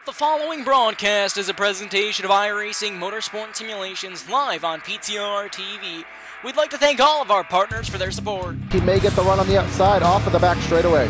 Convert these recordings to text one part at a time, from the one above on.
The following broadcast is a presentation of iRacing Motorsport Simulations live on PTR TV. We'd like to thank all of our partners for their support. He may get the run on the outside off of the back straightaway.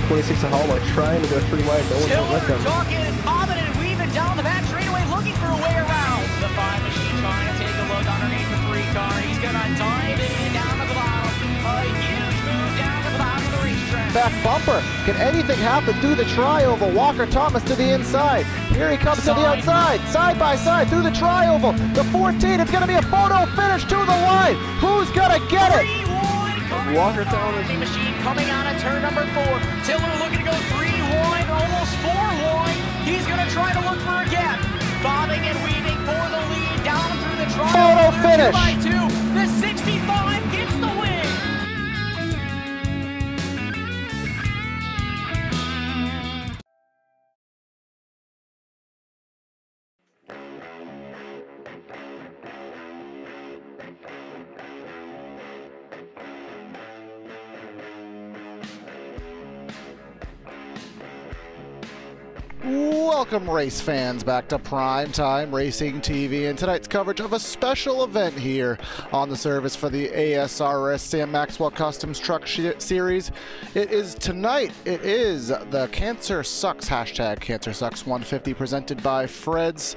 26 at Hallmark trying to go three wide. No one will let them. Talking and bobbing and weaving down the back straightaway looking for a way around. The 5 machine trying to take a look underneath the 3 car. He's going to dive in down to the bottom. A huge move down to the bottom of the racetrack. Back bumper. Can anything happen through the tri-oval? Walker Thomas to the inside. Here he comes to the outside. Side by side through the tri-oval. The 14. It's going to be a photo finish to the line. Who's going to get it? Walker Thomas. Machine coming out of turn number 4. Tiller looking to go 3 wide, almost 4 wide. He's going to try to look for a gap. Bobbing and weaving for the lead down through the tri-oval. Photo finish. 2x2. The 65 gets the win. Welcome, race fans, back to Primetime Racing TV and tonight's coverage of a special event here on the service for the ASRS Sam Maxwell Customs Truck Series. It is tonight. It is the Cancer Sucks hashtag Cancer Sucks 150 presented by Fred's.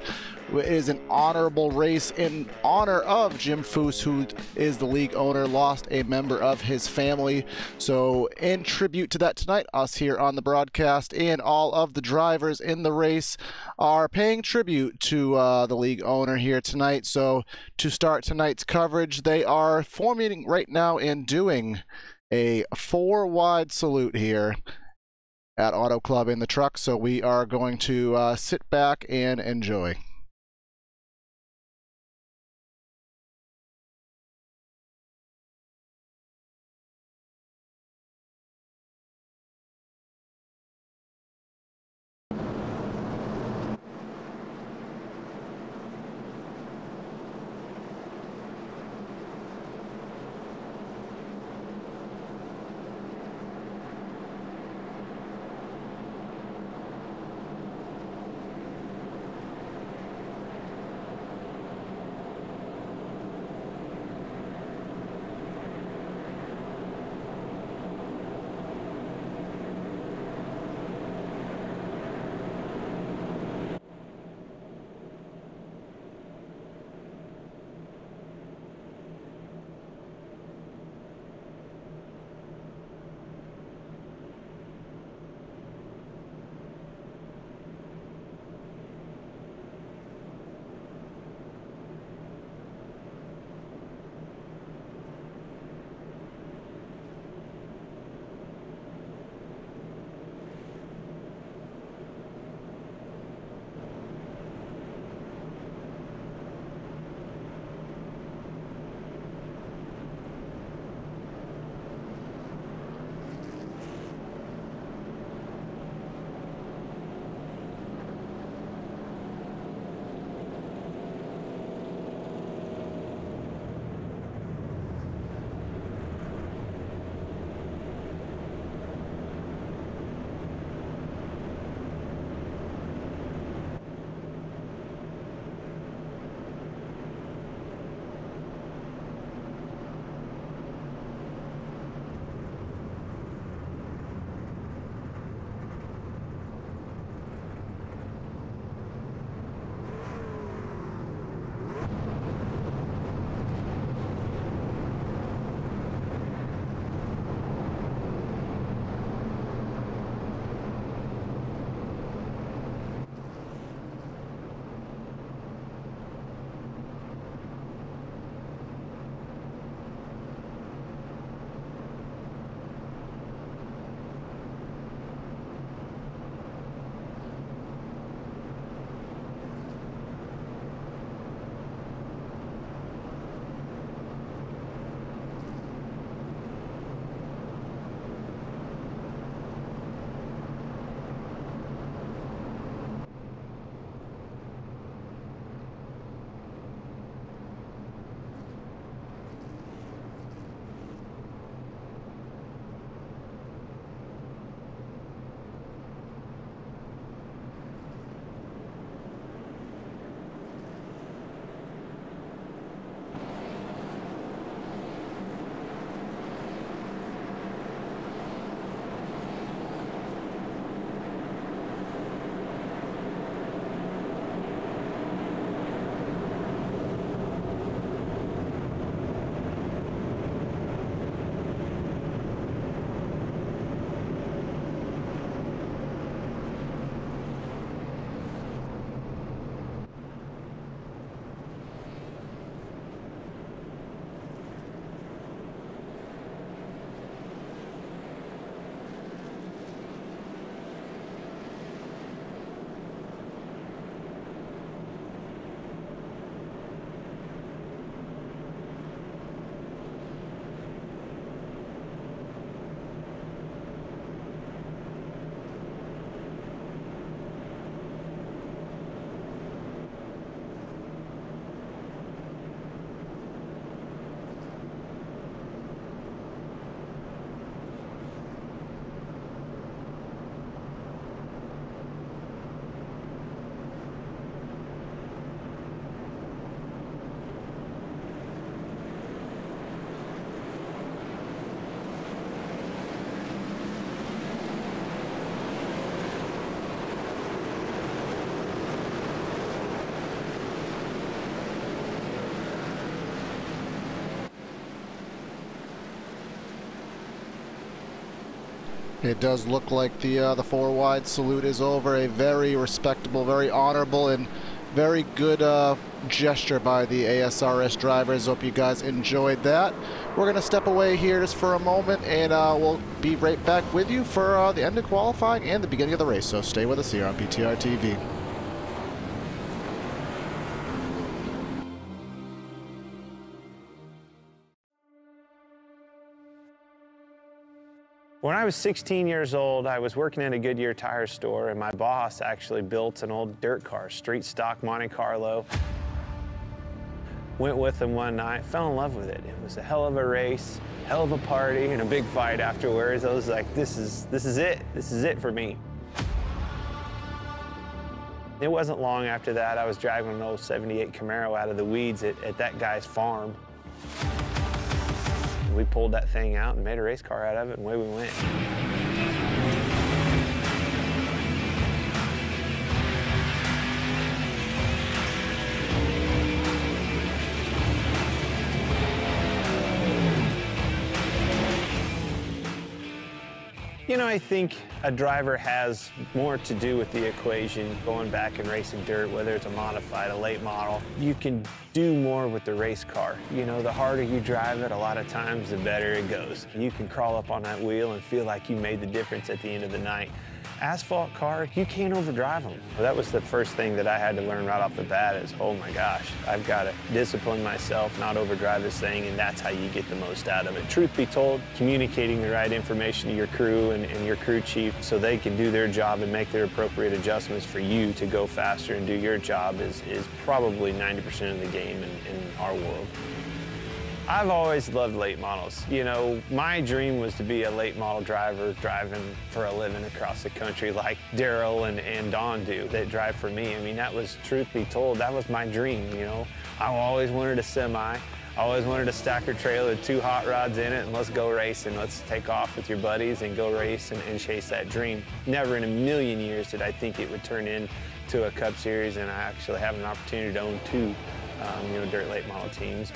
It is an honorable race in honor of Jim Foose, who is the league owner, lost a member of his family. So in tribute to that tonight, us here on the broadcast and all of the drivers in the race are paying tribute to the league owner here tonight. So to start tonight's coverage, they are forming right now and doing a 4-wide salute here at Auto Club in the truck. So we are going to sit back and enjoy. It does look like the 4 wide salute is over. A very respectable, very honorable, and very good gesture by the ASRS drivers. Hope you guys enjoyed that. We're going to step away here just for a moment, and we'll be right back with you for the end of qualifying and the beginning of the race. So stay with us here on PTR TV. When I was 16 years old, I was working in a Goodyear tire store, and my boss actually built an old dirt car, street stock Monte Carlo. Went with him one night, fell in love with it. It was a hell of a race, hell of a party, and a big fight afterwards. I was like, this is it. This is it for me. It wasn't long after that, I was driving an old 78 Camaro out of the weeds at that guy's farm. We pulled that thing out and made a race car out of it, and away we went. You know, I think a driver has more to do with the equation going back and racing dirt, whether it's a modified, a late model. You can do more with the race car. You know, the harder you drive it, a lot of times, the better it goes. You can crawl up on that wheel and feel like you made the difference at the end of the night. Asphalt car, you can't overdrive them. Well, that was the first thing that I had to learn right off the bat is, oh my gosh, I've got to discipline myself, not overdrive this thing, and that's how you get the most out of it. Truth be told, communicating the right information to your crew and your crew chief so they can do their job and make their appropriate adjustments for you to go faster and do your job is probably 90% of the game in our world. I've always loved late models. You know, my dream was to be a late model driver driving for a living across the country like Daryl and Don do that drive for me. I mean, that was, truth be told, that was my dream, you know. I always wanted a semi. I always wanted a stacker trailer with 2 hot rods in it, and let's go racing. Let's take off with your buddies and go race and chase that dream. Never in a million years did I think it would turn into a Cup Series, and I actually have an opportunity to own 2 you know, dirt late model teams.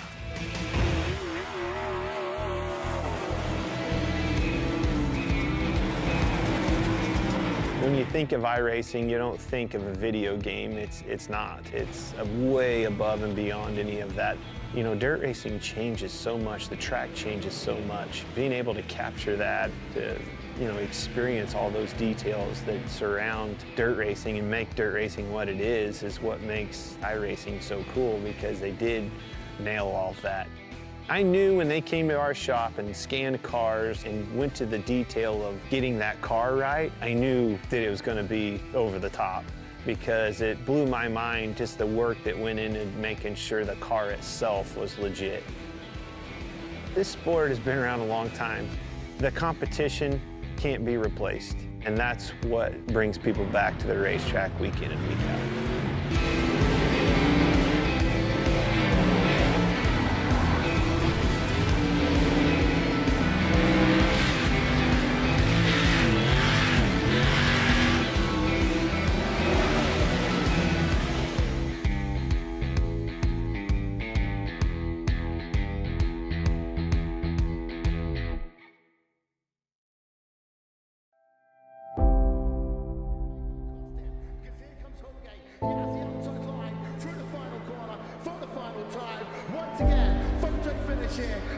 When you think of iRacing, you don't think of a video game. It's not. It's way above and beyond any of that. You know, dirt racing changes so much. The track changes so much. Being able to capture that, to, you know, experience all those details that surround dirt racing and make dirt racing what it is what makes iRacing so cool, because they did nail all of that. I knew when they came to our shop and scanned cars and went to the detail of getting that car right, I knew that it was going to be over the top, because it blew my mind just the work that went into making sure the car itself was legit. This sport has been around a long time. The competition can't be replaced, and that's what brings people back to the racetrack week in and week out.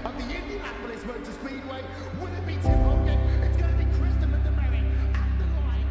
Of the Indianapolis Motor Speedway, will it be Tim Hogan? It's going to be Christopher DeMerrick at the line.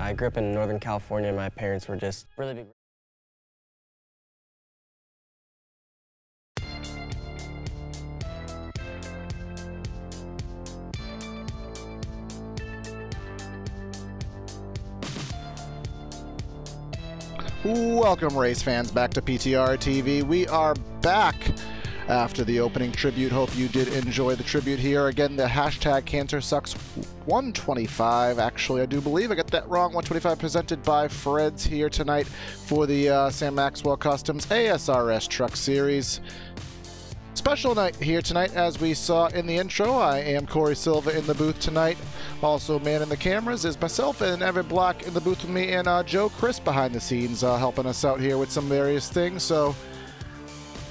I grew up in Northern California. My parents were just really big. Welcome, race fans, back to PTR TV. We are back after the opening tribute. Hope you did enjoy the tribute here. Again, the hashtag Cancer Sucks 125. Actually, I do believe I got that wrong. 125 presented by Fred's here tonight for the Sam Maxwell Customs ASRS Truck Series. Special night here tonight, as we saw in the intro. I am Corey Silva in the booth tonight. Also manning the cameras is myself and Evan Black in the booth with me, and Joe Chris behind the scenes helping us out here with some various things. So,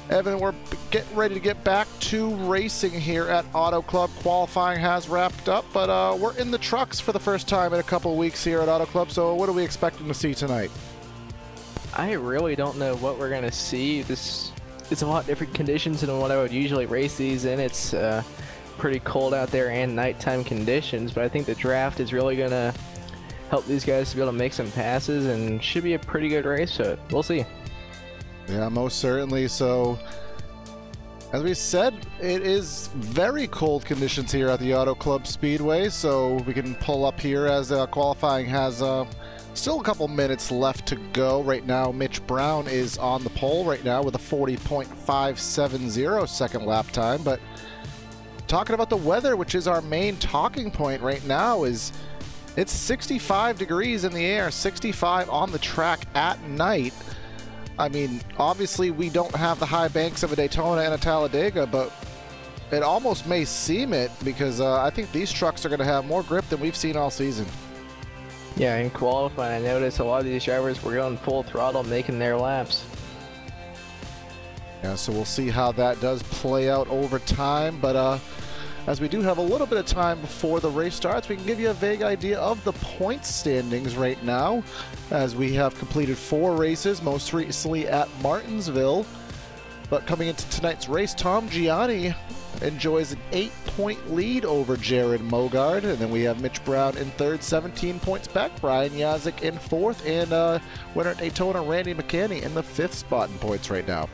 Evan, we're getting ready to get back to racing here at Auto Club. Qualifying has wrapped up, but we're in the trucks for the first time in a couple weeks here at Auto Club. So what are we expecting to see tonight? I really don't know what we're going to see. It's a lot different conditions than what I would usually race these in. It's pretty cold out there and nighttime conditions, but I think the draft is really going to help these guys to be able to make some passes, and should be a pretty good race, so we'll see. Yeah, most certainly. So, as we said, it is very cold conditions here at the Auto Club Speedway, so we can pull up here as qualifying has still a couple minutes left to go. Right now, Mitch Brown is on the pole right now with a 40.570 second lap time. But talking about the weather, which is our main talking point right now, is it's 65 degrees in the air, 65 on the track at night. I mean, obviously we don't have the high banks of a Daytona and a Talladega, but it almost may seem it, because I think these trucks are going to have more grip than we've seen all season. Yeah, in qualifying, I noticed a lot of these drivers were going full throttle, making their laps. Yeah, so we'll see how that does play out over time, but as we do have a little bit of time before the race starts, we can give you a vague idea of the point standings right now, as we have completed 4 races, most recently at Martinsville. But coming into tonight's race, Tom Gianni enjoys an 8-point lead over Jared Mogard, and then we have Mitch Brown in third, 17 points back. Brian Yazik in fourth, and winner at Daytona, Randy McCanney, in the 5th spot in points right now.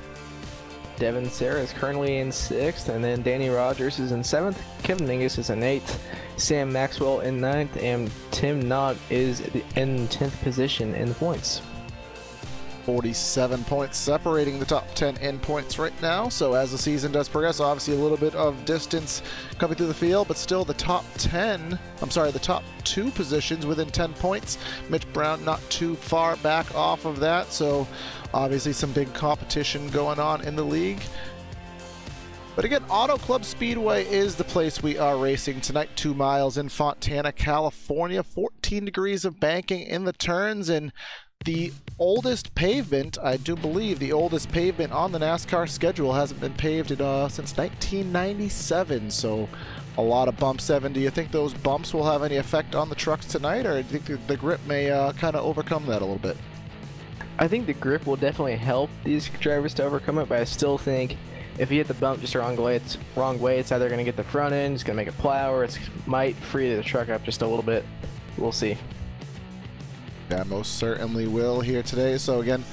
Devin Serra is currently in 6th, and then Danny Rogers is in 7th. Kevin Mingus is in 8th. Sam Maxwell in 9th, and Tim Knott is in 10th position in the points. 47 points separating the top 10 in points right now. So as the season does progress, obviously a little bit of distance coming through the field, but still the top 2 positions within 10 points. Mitch Brown not too far back off of that, so obviously some big competition going on in the league. But again, Auto Club Speedway is the place we are racing tonight. 2 miles in Fontana, California. 14 degrees of banking in the turns, and the oldest pavement, I do believe the oldest pavement on the NASCAR schedule, hasn't been paved since 1997, so a lot of bumps. Evan, do you think those bumps will have any effect on the trucks tonight, or do you think the grip may kind of overcome that a little bit? I think the grip will definitely help these drivers to overcome it, but I still think if you hit the bump just the wrong way, it's either going to get the front end, it's going to make it plow, or it might free the truck up just a little bit. We'll see. Yeah, most certainly will here today. So again,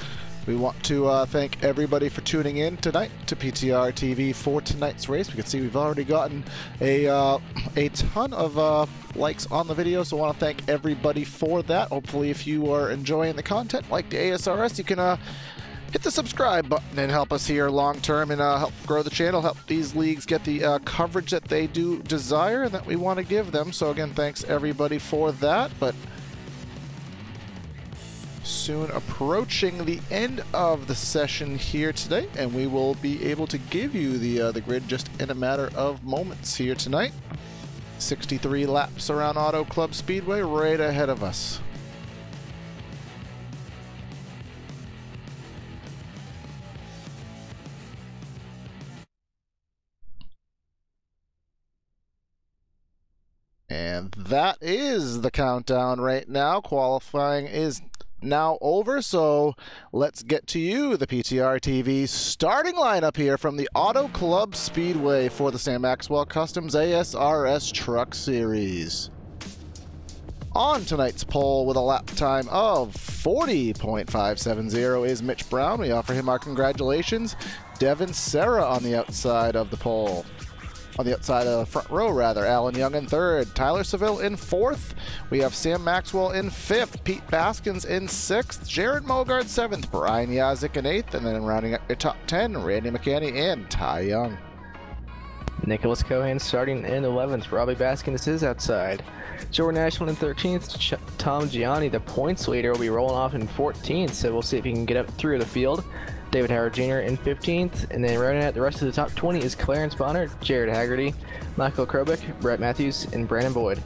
we want to thank everybody for tuning in tonight to PTR TV for tonight's race. We can see we've already gotten a ton of likes on the video, so I want to thank everybody for that. Hopefully, if you are enjoying the content like the ASRS, you can hit the subscribe button and help us here long term, and help grow the channel, help these leagues get the coverage that they do desire and that we want to give them. So again, thanks everybody for that. But soon approaching the end of the session here today, and we will be able to give you the grid just in a matter of moments here tonight. 63 laps around Auto Club Speedway right ahead of us. And that is the countdown right now. Qualifying is now over, so let's get to you, the PTR TV starting lineup here from the Auto Club Speedway for the Sam Maxwell Customs ASRS Truck Series. On tonight's poll with a lap time of 40.570 is Mitch Brown. We offer him our congratulations. Devin Serra on the outside of the poll. On the outside of the front row, rather. Alan Young in third. Tyler Seville in fourth. We have Sam Maxwell in fifth. Pete Baskins in sixth. Jared Mogard seventh. Brian Yazik in eighth. And then rounding up your top 10, Randy McCanny and Ty Young. Nicholas Cohan starting in 11th. Robbie Baskins is outside. Jordan Ashland in 13th. Tom Gianni, the points leader, will be rolling off in 14th, so we'll see if he can get up through the field. David Howard Jr. in 15th, and then rounding out the rest of the top 20 is Clarence Bonner, Jared Haggerty, Michael Krobik, Brett Matthews, and Brandon Boyd.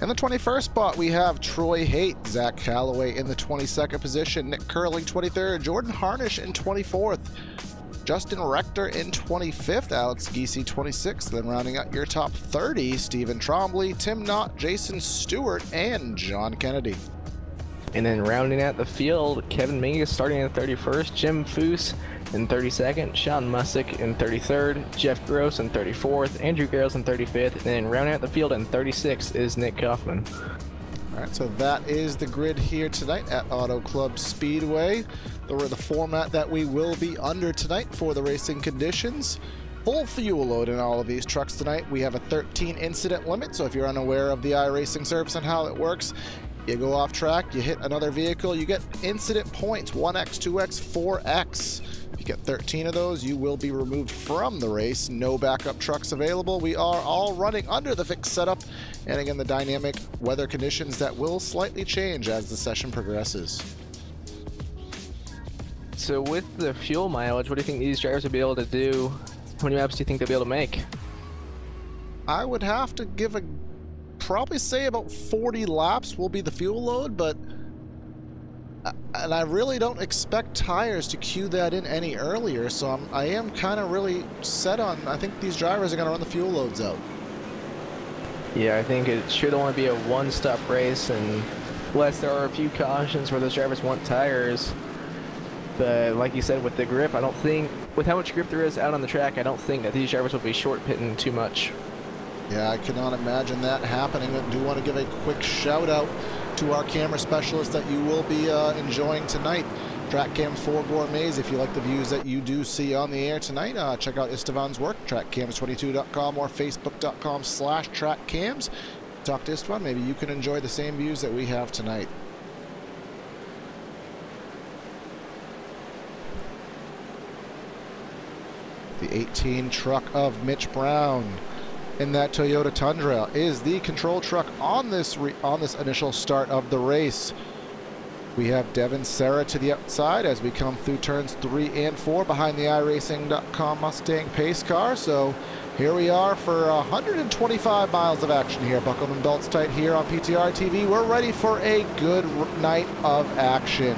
In the 21st spot, we have Troy Haight, Zach Calloway in the 22nd position, Nick Curling 23rd, Jordan Harnish in 24th, Justin Rector in 25th, Alex Giese 26th, then rounding out your top 30, Stephen Trombley, Tim Knott, Jason Stewart, and John Kennedy. And then rounding out the field, Kevin Mingus starting in 31st, Jim Foose in 32nd, Sean Mussick in 33rd, Jeff Gross in 34th, Andrew Garrels in 35th, and then rounding out the field in 36th is Nick Kaufman. All right, so that is the grid here tonight at Auto Club Speedway. The format that we will be under tonight for the racing conditions. Full fuel load in all of these trucks tonight. We have a 13 incident limit, so if you're unaware of the iRacing service and how it works, you go off track, you hit another vehicle, you get incident points, 1x, 2x, 4x. If you get 13 of those, you will be removed from the race. No backup trucks available. We are all running under the fixed setup, and again, the dynamic weather conditions that will slightly change as the session progresses. So with the fuel mileage, what do you think these drivers will be able to do? How many laps do you think they'll be able to make? I would have to give probably say about 40 laps will be the fuel load, but and I really don't expect tires to cue that in any earlier, so I am kind of really set on, I think these drivers are going to run the fuel loads out. Yeah, I think it should only be a one-stop race, and unless there are a few cautions where those drivers want tires. But like you said, with the grip, I don't think, with how much grip there is out on the track, I don't think that these drivers will be short pitting too much. Yeah, I cannot imagine that happening. I do want to give a quick shout out to our camera specialists that you will be enjoying tonight. TrackCams 4 Gourmets. If you like the views that you do see on the air tonight, check out Estevan's work, trackcams22.com or facebook.com/trackcams. Talk to Estevan, maybe you can enjoy the same views that we have tonight. The 18 truck of Mitch Brown in that Toyota Tundra is the control truck on this initial start of the race. We have Devin Serra to the outside as we come through turns 3 and 4 behind the iRacing.com Mustang pace car. So here we are for 125 miles of action here. Buckleman belts tight here on PTR TV. We're ready for a good night of action.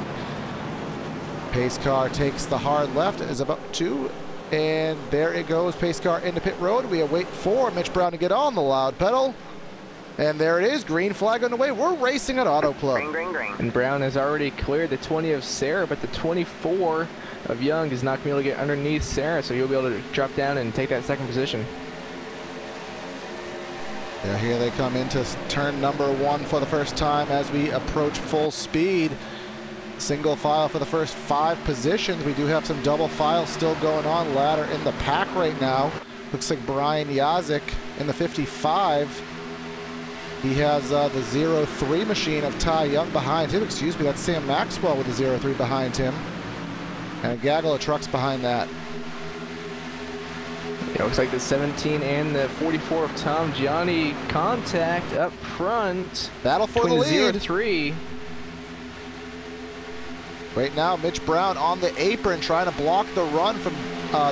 Pace car takes the hard left, is about to. And there it goes, pace car into pit road. We await for Mitch Brown to get on the loud pedal. And there it is, green flag on the way. We're racing at Auto Club. Green, green, green. And Brown has already cleared the 20 of Sarah, but the 24 of Young is not going to be able to get underneath Sarah, so he'll be able to drop down and take that second position. Yeah, here they come into turn number 1 for the first time as we approach full speed. Single file for the first 5 positions. We do have some double file still going on. Ladder in the pack right now. Looks like Brian Yazik in the 55. He has the 03 machine of Ty Young behind him. Excuse me, that's Sam Maxwell with the 03 behind him. And a gaggle of trucks behind that. It looks like the 17 and the 44 of Tom Gianni contact up front. Battle for the lead. 03. Right now, Mitch Brown on the apron trying to block the run from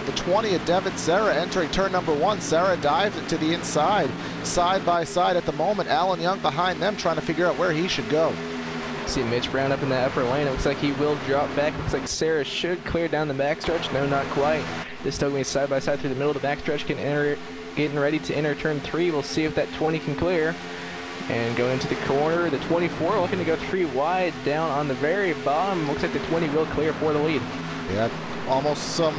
the 20 of Devin Serra entering turn number 1. Serra dives it to the inside, side by side at the moment. Alan Young behind them trying to figure out where he should go. See Mitch Brown up in the upper lane. It looks like he will drop back. Looks like Serra should clear down the backstretch. No, not quite. They're still going to be side by side through the middle of the backstretch, getting ready to enter turn 3. We'll see if that 20 can clear. And going into the corner, the 24 looking to go 3 wide down on the very bottom. Looks like the 20 will clear for the lead. Yeah, almost some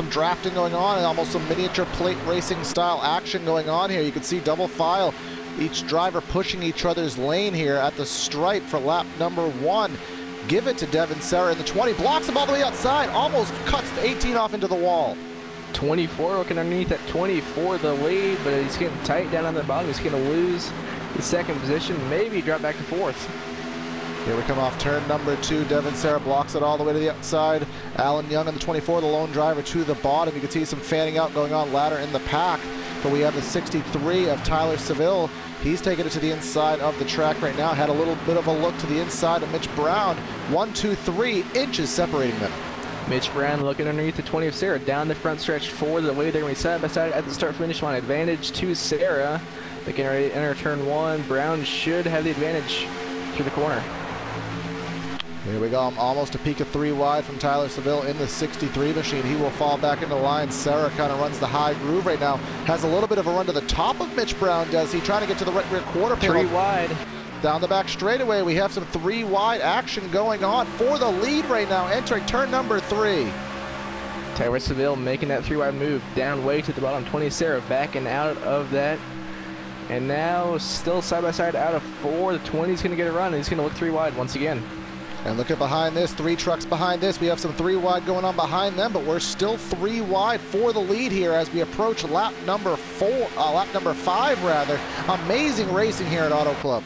drafting going on and almost some miniature plate racing style action going on here. You can see double file Each driver pushing each other's lane here at the stripe for lap number 1. Give it to Devin Serra in the 20, blocks him all the way outside, almost cuts the 18 off into the wall. 24 looking underneath at 24 the lead, but he's getting tight down on the bottom. He's going to lose the second position, maybe drop back to 4th. Here we come off turn number 2. Devin Serra blocks it all the way to the outside. Alan Young on the 24, the lone driver, to the bottom. You can see some fanning out going on ladder in the pack. But we have the 63 of Tyler Seville. He's taking it to the inside of the track right now. Had a little bit of a look to the inside of Mitch Brown. 1, 2, 3 inches separating them. Mitch Brown looking underneath the 20 of Serra. Down the front stretch for the lead. They're going to be side by side at the start-finish line. Advantage to Serra. They can already enter turn 1. Brown should have the advantage through the corner. Here we go, almost a peak of 3 wide from Tyler Seville in the 63 machine. He will fall back into line. Serra kind of runs the high groove right now. Has a little bit of a run to the top of Mitch Brown, does he? Trying to get to the right rear quarter panel. 3 wide. Down the back straightaway, we have some 3 wide action going on for the lead right now, entering turn number 3. Tyler Seville making that 3 wide move down way to the bottom. 20 Serra backing out of that. And now still side by side out of 4. The 20's going to get a run, and he's going to look 3 wide once again. And look at behind this, 3 trucks behind this. We have some 3 wide going on behind them, but we're still 3 wide for the lead here as we approach lap number 5 rather. Amazing racing here at Auto Club.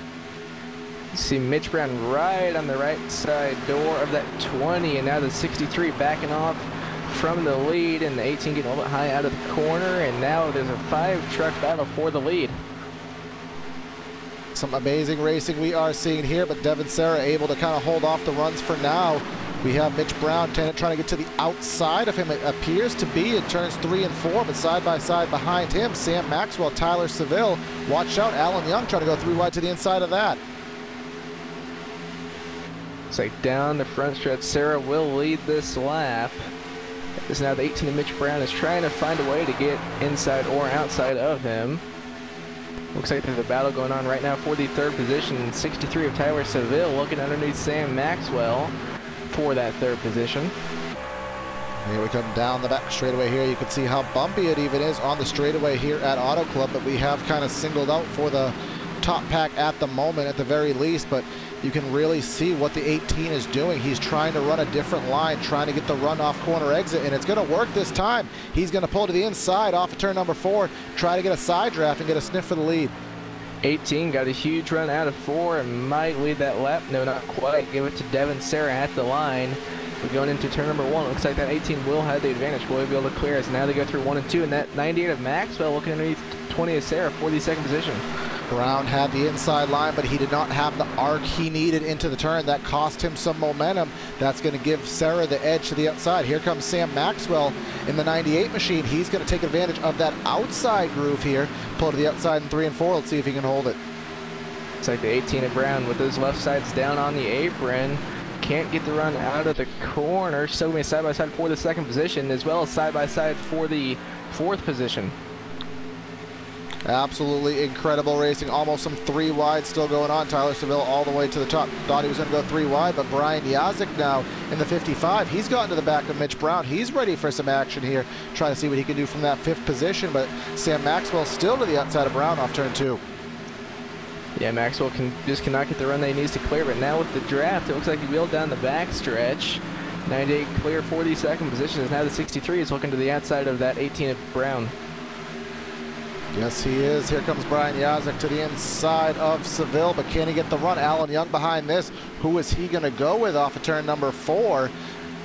You see Mitch Brown right on the right side door of that 20, and now the 63 backing off from the lead, and the 18 getting a little bit high out of the corner, and now there's a 5 truck battle for the lead. Some amazing racing we are seeing here, but Devin Serra able to kind of hold off the runs for now. We have Mitch Brown trying to get to the outside of him. It appears to be in turns 3 and 4, but side by side behind him, Sam Maxwell, Tyler Seville. Watch out, Alan Young trying to go 3 wide to the inside of that. It's like down the front stretch, Serra will lead this lap. As now the 18 of Mitch Brown is trying to find a way to get inside or outside of him. Looks like there's a battle going on right now for the 3rd position. 63 of Tyler Seville looking underneath Sam Maxwell for that 3rd position. Here we come down the back straightaway here. You can see how bumpy it even is on the straightaway here at Auto Club, but we have kind of singled out for the top pack at the moment at the very least, but you can really see what the 18 is doing. He's trying to run a different line, trying to get the run off corner exit, and it's going to work this time. He's going to pull to the inside off of turn number 4, try to get a side draft and get a sniff for the lead. 18 got a huge run out of 4 and might lead that lap. No, not quite. Give it to Devin Serra at the line. We're going into turn number 1. Looks like that 18 will have the advantage. Will be able to clear as now they go through 1 and 2, and that 98 of Maxwell looking underneath 20 of Serra for the 2nd position. Brown had the inside line, but he did not have the arc he needed into the turn. That cost him some momentum. That's going to give Serra the edge to the outside. Here comes Sam Maxwell in the 98 machine. He's going to take advantage of that outside groove here. Pull to the outside in 3 and 4. Let's see if he can hold it. It's like the 18 of Brown with those left sides down on the apron. Can't get the run out of the corner. Still going to be side by side for the 2nd position, as well as side by side for the 4th position. Absolutely incredible racing. Almost some 3 wide still going on. Tyler Seville all the way to the top. Thought he was going to go 3 wide, but Brian Yazik now in the 55. He's gotten to the back of Mitch Brown. He's ready for some action here. Trying to see what he can do from that 5th position, but Sam Maxwell still to the outside of Brown off turn 2. Yeah, Maxwell just cannot get the run that he needs to clear, but now with the draft, it looks like he wheeled down the back stretch. 98 clear for the 2nd position. Is now the 63 is looking to the outside of that 18 of Brown. Yes, he is. Here comes Brian Yazik to the inside of Seville, but can he get the run? Alan Young behind this. Who is he going to go with off of turn number 4?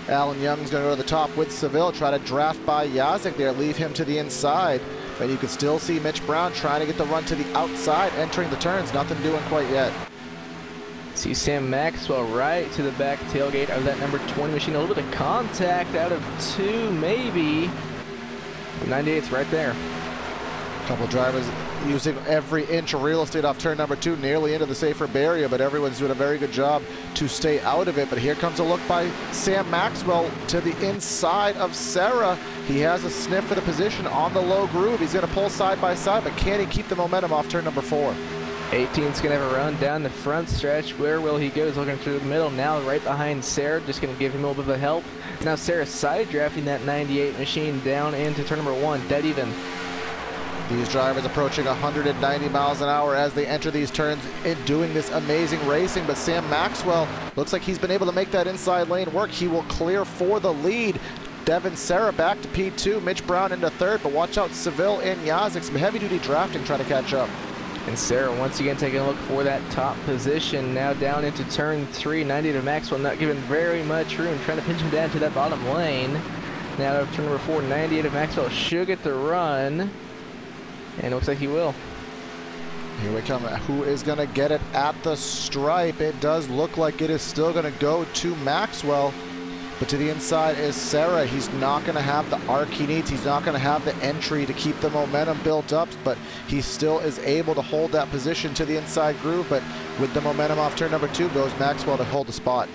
Alan Young's going to go to the top with Seville, try to draft by Yazik there, leave him to the inside. But you can still see Mitch Brown trying to get the run to the outside, entering the turns. Nothing doing quite yet. See Sam Maxwell right to the back tailgate of that number 20 machine. A little bit of contact out of 2, maybe. 98's right there. A couple drivers using every inch of real estate off turn number 2, nearly into the safer barrier, but everyone's doing a very good job to stay out of it. But here comes a look by Sam Maxwell to the inside of Serra. He has a sniff for the position on the low groove. He's going to pull side by side, but can he keep the momentum off turn number 4? 18's going to have a run down the front stretch. Where will he go? He's looking through the middle now, right behind Serra. Just going to give him a little bit of help. Now Serra side drafting that 98 machine down into turn number 1, dead even. These drivers approaching 190 miles an hour as they enter these turns and doing this amazing racing. But Sam Maxwell looks like he's been able to make that inside lane work. He will clear for the lead. Devin Serra back to P2, Mitch Brown into third, but watch out Seville and Yazik, some heavy-duty drafting trying to catch up. And Serra once again taking a look for that top position, now down into turn 3, 90 to Maxwell, not giving very much room, trying to pinch him down to that bottom lane. Now turn number 4, 98 of Maxwell should get the run, and it looks like he will. Here we come. Who is going to get it at the stripe? It does look like it is still going to go to Maxwell. But to the inside is Serra. He's not going to have the arc he needs. He's not going to have the entry to keep the momentum built up, but he still is able to hold that position to the inside groove. But with the momentum off turn number 2 goes Maxwell to hold the spot.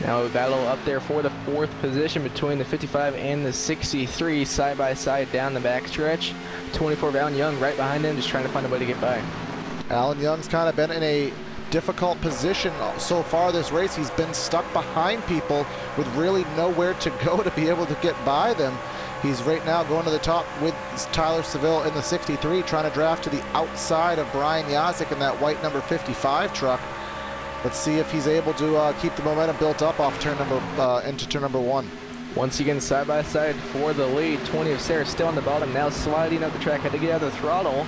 Now a battle up there for the 4th position between the 55 and the 63, side by side down the backstretch. 24 of Alan Young right behind him, just trying to find a way to get by. Alan Young's kind of been in a difficult position so far this race. He's been stuck behind people with really nowhere to go to be able to get by them. He's right now going to the top with Tyler Seville in the 63, trying to draft to the outside of Brian Yazik in that white number 55 truck. Let's see if he's able to keep the momentum built up off turn number into turn number 1. Once again, side by side for the lead. 20 of Sarah still on the bottom, now sliding up the track, had to get out of the throttle.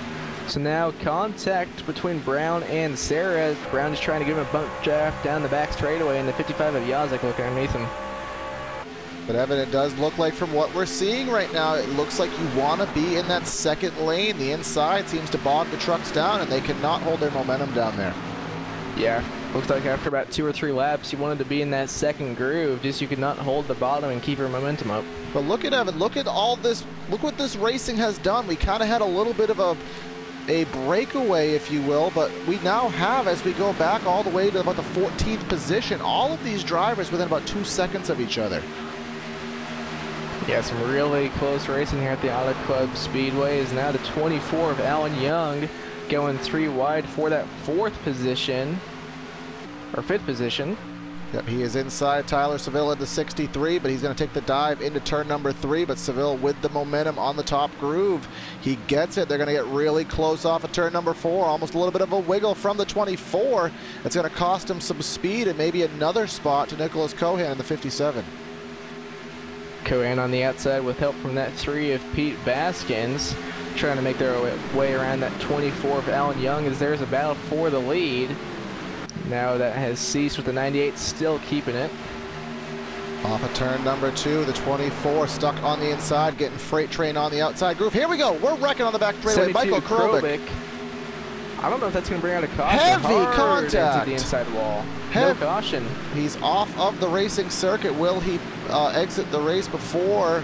So now contact between Brown and Sarah. Brown is trying to give him a bump draft down the back straightaway, and the 55 of Yazik looking underneath him. But Evan, it does look like from what we're seeing right now, it looks like you want to be in that second lane. The inside seems to bog the trucks down, and they cannot hold their momentum down there. Yeah, looks like after about 2 or 3 laps, you wanted to be in that second groove, just you could not hold the bottom and keep your momentum up. But look at Evan, look at all this, look what this racing has done. We kind of had a little bit of a breakaway, if you will, but we now have, as we go back all the way to about the 14th position, all of these drivers within about 2 seconds of each other. Yeah, some really close racing here at the Auto Club Speedway. Is now the 24 of Alan Young going 3 wide for that 4th position, or 5th position. Yep, he is inside Tyler Seville at the 63, but he's going to take the dive into turn number 3, but Seville with the momentum on the top groove. He gets it. They're going to get really close off of turn number 4, almost a little bit of a wiggle from the 24. It's going to cost him some speed and maybe another spot to Nicholas Cohan in the 57. Cohan on the outside with help from that 3 of Pete Baskins, trying to make their way around that 24 of Alan Young as there's a battle for the lead. Now that has ceased with the 98 still keeping it. Off of turn number 2, the 24 stuck on the inside, getting Freight Train on the outside groove. Here we go. We're wrecking on the back straightaway. Michael Krobik. I don't know if that's going to bring out a caution. Heavy contact into the inside wall. No caution. He's off of the racing circuit. Will he exit the race before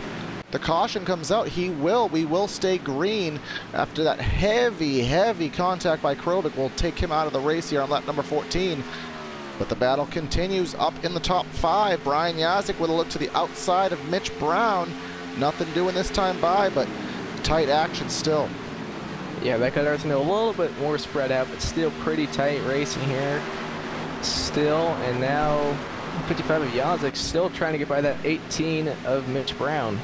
the caution comes out? He will. We will stay green after that heavy contact by Krobik. Will take him out of the race here on lap number 14. But the battle continues up in the top 5. Brian Yazik with a look to the outside of Mitch Brown. Nothing doing this time by, but tight action still. Yeah, that got everything a little bit more spread out, but still pretty tight racing here. Still, and now 55 of Yazik still trying to get by that 18 of Mitch Brown.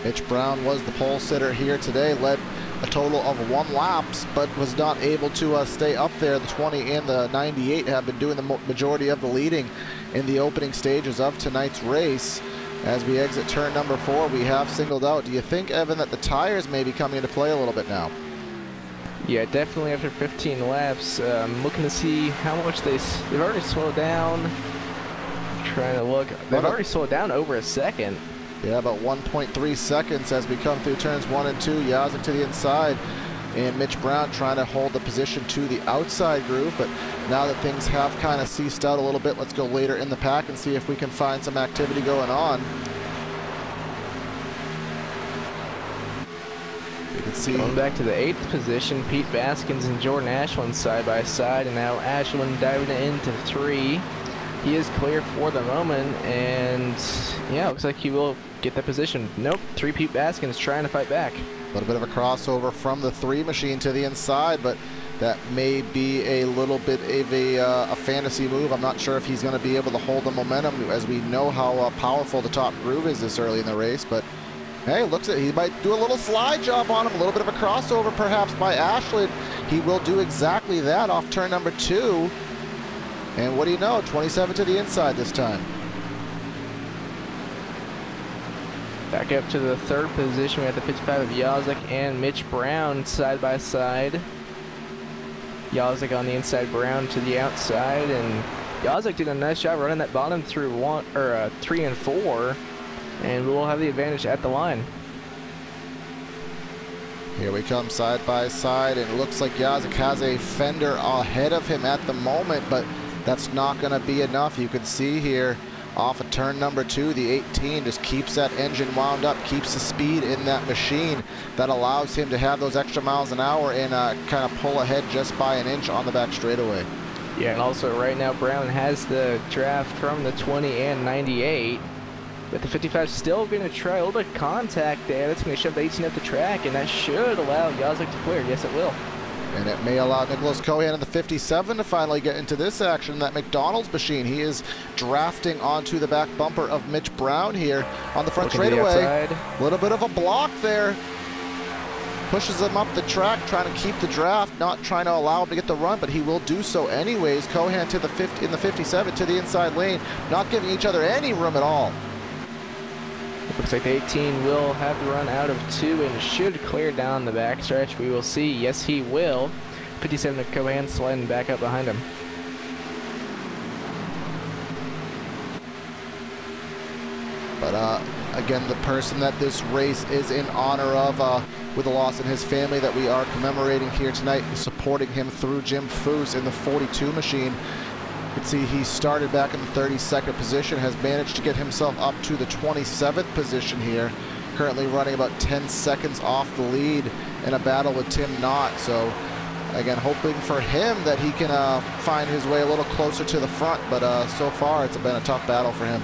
Mitch Brown was the pole sitter here today, led a total of 1 laps, but was not able to stay up there. The 20 and the 98 have been doing the majority of the leading in the opening stages of tonight's race. As we exit turn number 4, we have singled out. Do you think, Evan, that the tires may be coming into play a little bit now? Yeah, definitely after 15 laps. Looking to see how much they've already slowed down. Trying to look. They've already slowed down over a second. Yeah, about 1.3 seconds as we come through turns 1 and 2. Yazik to the inside, and Mitch Brown trying to hold the position to the outside groove. But now that things have kind of ceased out a little bit, let's go later in the pack and see if we can find some activity going on. You can see going back to the 8th position, Pete Baskins and Jordan Ashland side by side, and now Ashland diving into 3. He is clear for the moment, and yeah, looks like he will get that position. Nope, 3 Pete Baskins trying to fight back. a little bit of a crossover from the 3 machine to the inside, but that may be a little bit of a fantasy move. I'm not sure if he's going to be able to hold the momentum, as we know how powerful the top groove is this early in the race, but Hey, looks like he might do a little slide job on him, a little bit of a crossover perhaps by Ashland. He will do exactly that off turn number 2. And what do you know, 27 to the inside this time. Back up to the 3rd position, we have the 55 of Yazek and Mitch Brown side by side. Yazek on the inside, Brown to the outside, and Yazek did a nice job running that bottom through 3 and 4, and we'll have the advantage at the line. Here we come side by side, and it looks like Yazek has a fender ahead of him at the moment, but that's not going to be enough. You can see here off of turn number 2, the 18 just keeps that engine wound up, keeps the speed in that machine that allows him to have those extra miles an hour and kind of pull ahead just by an inch on the back straightaway. Yeah, and also right now Brown has the draft from the 20 and 98, but the 55 still going to try a little bit of contact there. That's going to shove the 18 up the track, and that should allow Yazek to clear. Yes, it will. And it may allow Nicholas Cohan in the 57 to finally get into this action. That McDonald's machine, he is drafting onto the back bumper of Mitch Brown here on the front straightaway. A little bit of a block there. Pushes him up the track, trying to keep the draft, not trying to allow him to get the run, but he will do so anyways. Cohan to the 50 in the 57 to the inside lane, not giving each other any room at all. Looks like the 18 will have the run out of 2 and should clear down the backstretch. We will see. Yes, he will. 57 of Cohan sliding back up behind him. But again, the person that this race is in honor of, with a loss in his family that we are commemorating here tonight, supporting him through Jim Foose in the 42 machine. You can see he started back in the 32nd position, has managed to get himself up to the 27th position here, currently running about 10 seconds off the lead in a battle with Tim Knott. So again, hoping for him that he can find his way a little closer to the front, but so far it's been a tough battle for him.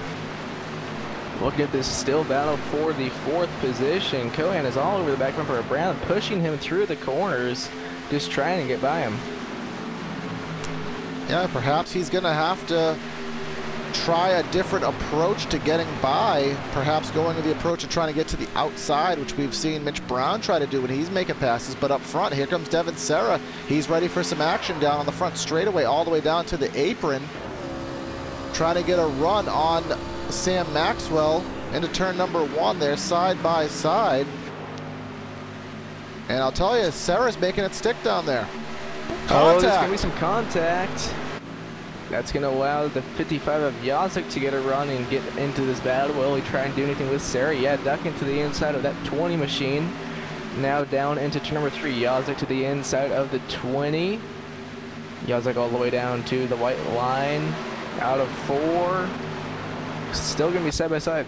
Look at this still battle for the 4th position. Cohan is all over the back bumper of Brown, pushing him through the corners, just trying to get by him. Yeah, perhaps he's going to have to try a different approach to getting by, perhaps going to the approach of trying to get to the outside, which we've seen Mitch Brown try to do when he's making passes. But up front, here comes Devin Serra. He's ready for some action down on the front straightaway, all the way down to the apron, trying to get a run on Sam Maxwell into turn number 1 there, side by side. And I'll tell you, Serra's making it stick down there. Oh, there's going to be some contact. That's going to allow the 55 of Yazek to get a run and get into this battle. Will he try and do anything with Serra? Yeah, duck into the inside of that 20 machine. Now down into turn number 3. Yazek to the inside of the 20. Yazek all the way down to the white line. Out of 4. Still going to be side by side.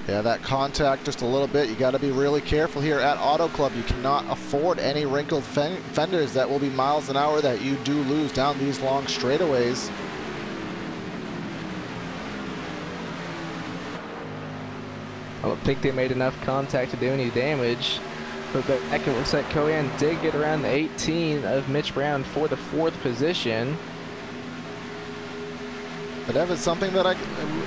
Yeah, that contact just a little bit. You got to be really careful here at Auto Club. You cannot afford any wrinkled fenders. That will be miles an hour that you do lose down these long straightaways. I don't think they made enough contact to do any damage. But back, it looks like Cohan did get around the 18 of Mitch Brown for the 4th position. But Evan, something that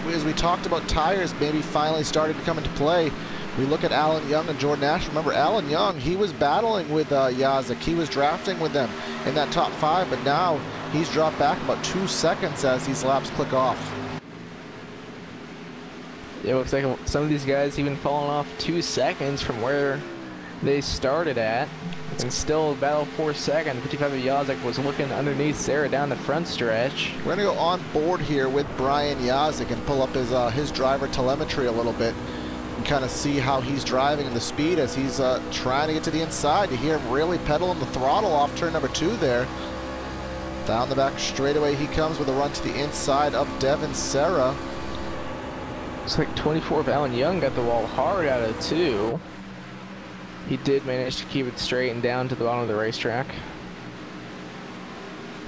as we talked about tires maybe finally starting to come into play, we look at Alan Young and Jordan Nash. Remember, Alan Young, he was battling with Yazek. He was drafting with them in that top 5, but now he's dropped back about 2 seconds as these laps click off. It looks like some of these guys even falling off 2 seconds from where they started at. And still battle for 2nd. 55 of Yazek was looking underneath Serra down the front stretch. We're going to go on board here with Brian Yazek and pull up his driver telemetry a little bit and kind of see how he's driving and the speed as he's trying to get to the inside. You hear him really pedaling the throttle off turn number 2 there. Down the back straightaway he comes with a run to the inside of Devin Serra. Looks like 24 of Alan Young got the wall hard out of 2. He did manage to keep it straight and down to the bottom of the racetrack.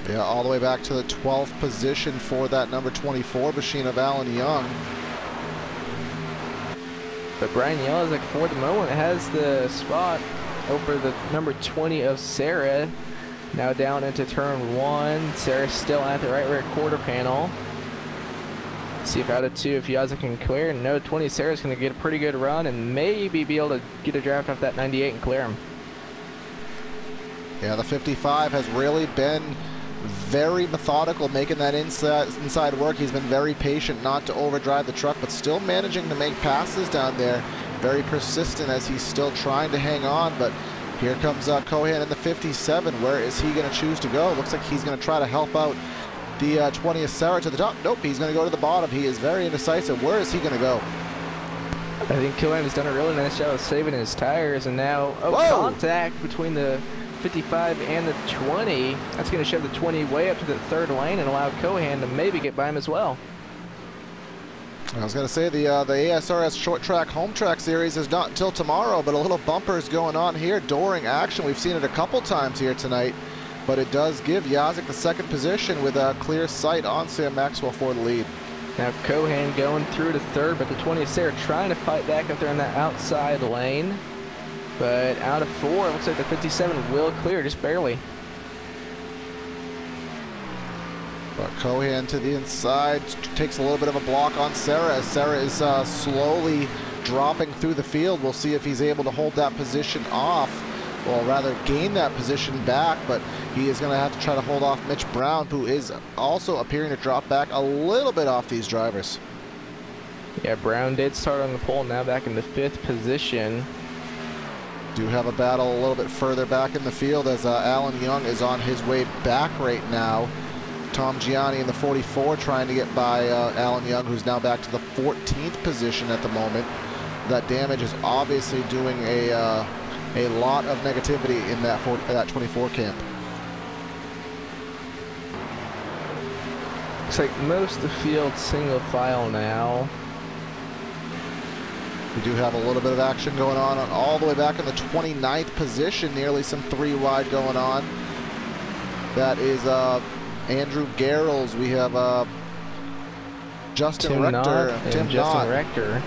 Yeah, all the way back to the 12th position for that number 24 machine of Alan Young. But Brian Yazek, for the moment, has the spot over the number 20 of Serra. Now down into turn 1. Serra still at the right rear quarter panel. See if out of 2, if Yazik can clear. No, 20 Sarah's going to get a pretty good run and maybe be able to get a draft off that 98 and clear him. Yeah, the 55 has really been very methodical, making that inside work. He's been very patient not to overdrive the truck, but still managing to make passes down there. Very persistent as he's still trying to hang on, but here comes Cohan in the 57. Where is he going to choose to go? Looks like he's going to try to help out the 20th Sarah to the top. Nope, he's going to go to the bottom. He is very indecisive. Where is he going to go? I think Cohan has done a really nice job of saving his tires, and now contact between the 55 and the 20. That's going to shove the 20 way up to the 3rd lane and allow Cohan to maybe get by him as well. I was going to say the ASRS short track home track series is not until tomorrow, but a little bumpers going on here, dooring action. We've seen it a couple times here tonight, but it does give Yazik the 2nd position with a clear sight on Sam Maxwell for the lead. Now Cohan going through to 3rd, but the 20th Sarah trying to fight back up there in that outside lane. But out of 4, it looks like the 57 will clear, just barely. But Cohan to the inside takes a little bit of a block on Sarah as Sarah is slowly dropping through the field. We'll see if he's able to hold that position off, or rather gain that position back, but he is going to have to try to hold off Mitch Brown, who is also appearing to drop back a little bit off these drivers. Yeah, Brown did start on the pole, now back in the 5th position. Do have a battle a little bit further back in the field as Alan Young is on his way back right now. Tom Gianni in the 44 trying to get by Alan Young, who's now back to the 14th position at the moment. That damage is obviously doing a lot of negativity in that 24 camp. Looks like most of the field single file now. We do have a little bit of action going on all the way back in the 29th position, nearly some 3 wide going on. That is Andrew Garrels. We have Justin Rector, Justin Rector.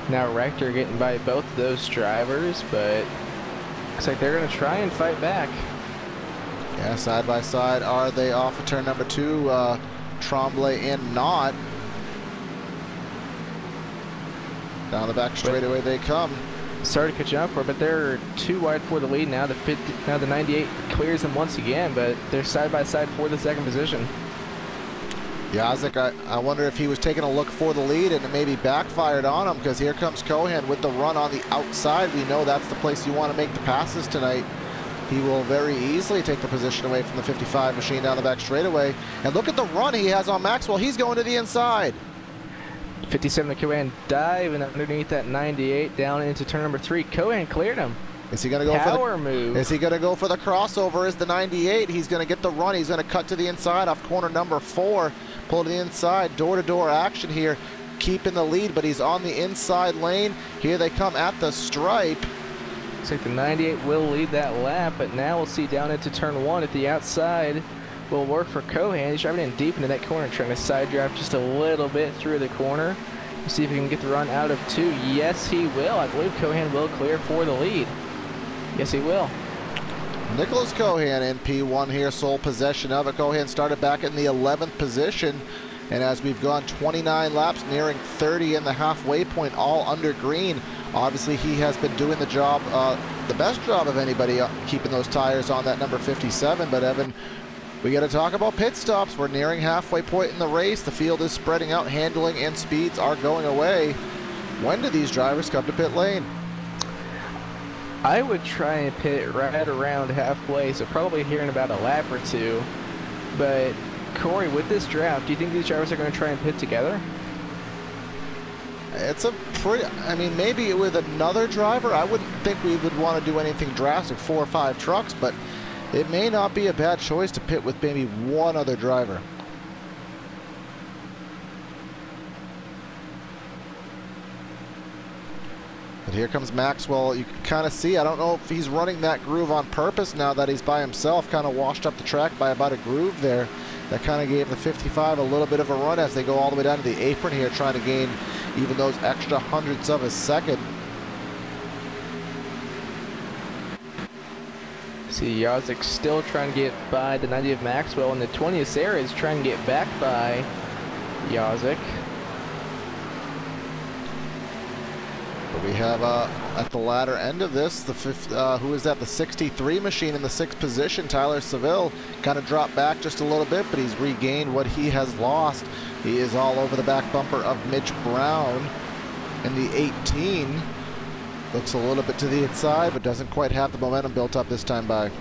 Now Rector getting by both of those drivers, but looks like they're going to try and fight back. Yeah, side by side are they off of turn number 2, Tremblay and Knott. Down the back straightaway they come. Started catching up for, but they're 2 wide for the lead now. Now the 98 clears them once again, but they're side by side for the 2nd position. Yazik, I wonder if he was taking a look for the lead and it maybe backfired on him, because here comes Cohan with the run on the outside. We know that's the place you want to make the passes tonight. He will very easily take the position away from the 55 machine down the back straightaway. And look at the run he has on Maxwell. He's going to the inside. 57 to Cohan diving underneath that 98 down into turn number 3. Cohan cleared him. Is he going to go Power move? Is he going to go for the crossover? Is the 98? He's going to get the run. He's going to cut to the inside off corner number 4. Pull to the inside. Door-to-door action here. Keeping the lead, but he's on the inside lane. Here they come at the stripe. Looks like the 98 will lead that lap, but now we'll see down into turn 1 at the outside. Will work for Cohan. He's driving in deep into that corner, trying to side drive just a little bit through the corner. We'll see if he can get the run out of 2. Yes, he will. I believe Cohan will clear for the lead. Yes, he will. Nicholas Cohan in P1 here, sole possession of it. Cohan started back in the 11th position, and as we've gone 29 laps, nearing 30 in the halfway point, all under green. Obviously, he has been doing the job, the best job of anybody, keeping those tires on that number 57. But Evan, we got to talk about pit stops. We're nearing halfway point in the race. The field is spreading out. Handling and speeds are going away. When do these drivers come to pit lane? I would try and pit right around halfway, so probably here in about a lap or 2. But Corey, with this draft, do you think these drivers are going to try and pit together? It's a pretty, I mean, maybe with another driver, I wouldn't think we would want to do anything drastic, 4 or 5 trucks, but it may not be a bad choice to pit with maybe one other driver. But here comes Maxwell. You can kind of see, I don't know if he's running that groove on purpose now that he's by himself, kind of washed up the track by about a groove there. That kind of gave the 55 a little bit of a run as they go all the way down to the apron here, trying to gain even those extra hundredths of a second. See, Yazik still trying to get by the 90 of Maxwell, and the 20th Sarah is trying to get back by Yazik. We have at the latter end of this, the fifth, who is that? The 63 machine in the 6th position, Tyler Seville, kind of dropped back just a little bit, but he's regained what he has lost. He is all over the back bumper of Mitch Brown in the 18. Looks a little bit to the inside, but doesn't quite have the momentum built up this time by.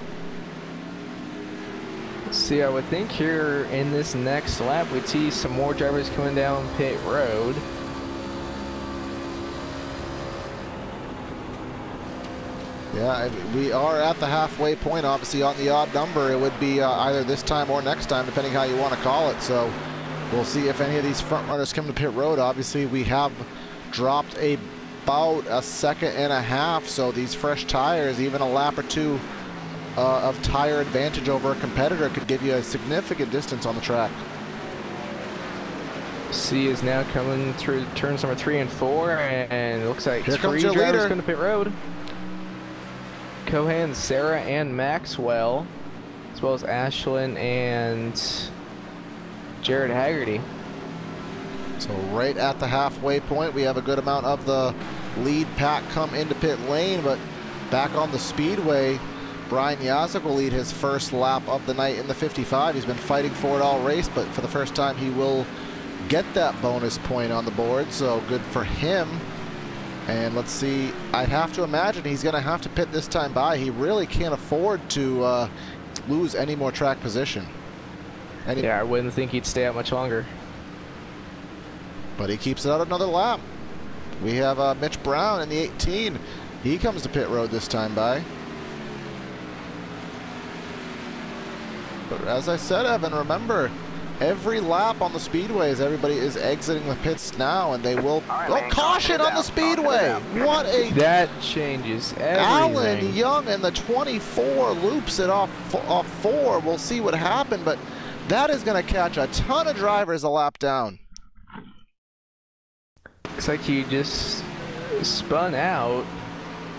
See, I would think here in this next lap, we'd see some more drivers coming down pit road. Yeah, we are at the halfway point. Obviously, on the odd number, it would be either this time or next time, depending how you want to call it. So we'll see if any of these front runners come to pit road. Obviously, we have dropped about a second and a half. So these fresh tires, even a lap or two of tire advantage over a competitor, could give you a significant distance on the track. C is now coming through turns number 3 and 4, and it looks like Here 3 comes drivers going to pit road. Cohen, Sarah, and Maxwell, as well as Ashlyn and Jared Haggerty. So right at the halfway point, we have a good amount of the lead pack come into pit lane, but back on the speedway, Brian Yazek will lead his first lap of the night in the 55. He's been fighting for it all race, but for the first time he will get that bonus point on the board, so good for him. And let's see, I'd have to imagine he's going to have to pit this time by. He really can't afford to lose any more track position. Yeah, I wouldn't think he'd stay out much longer. But he keeps it out another lap. We have Mitch Brown in the 18. He comes to pit road this time by. But as I said, Evan, remember, every lap on the speedways, everybody is exiting the pits now, and they will. Oh, caution on the speedway! What a. That changes everything. Alan Young in the 24 loops it off 4. We'll see what happened, but that is going to catch a ton of drivers a lap down. Looks like he just spun out.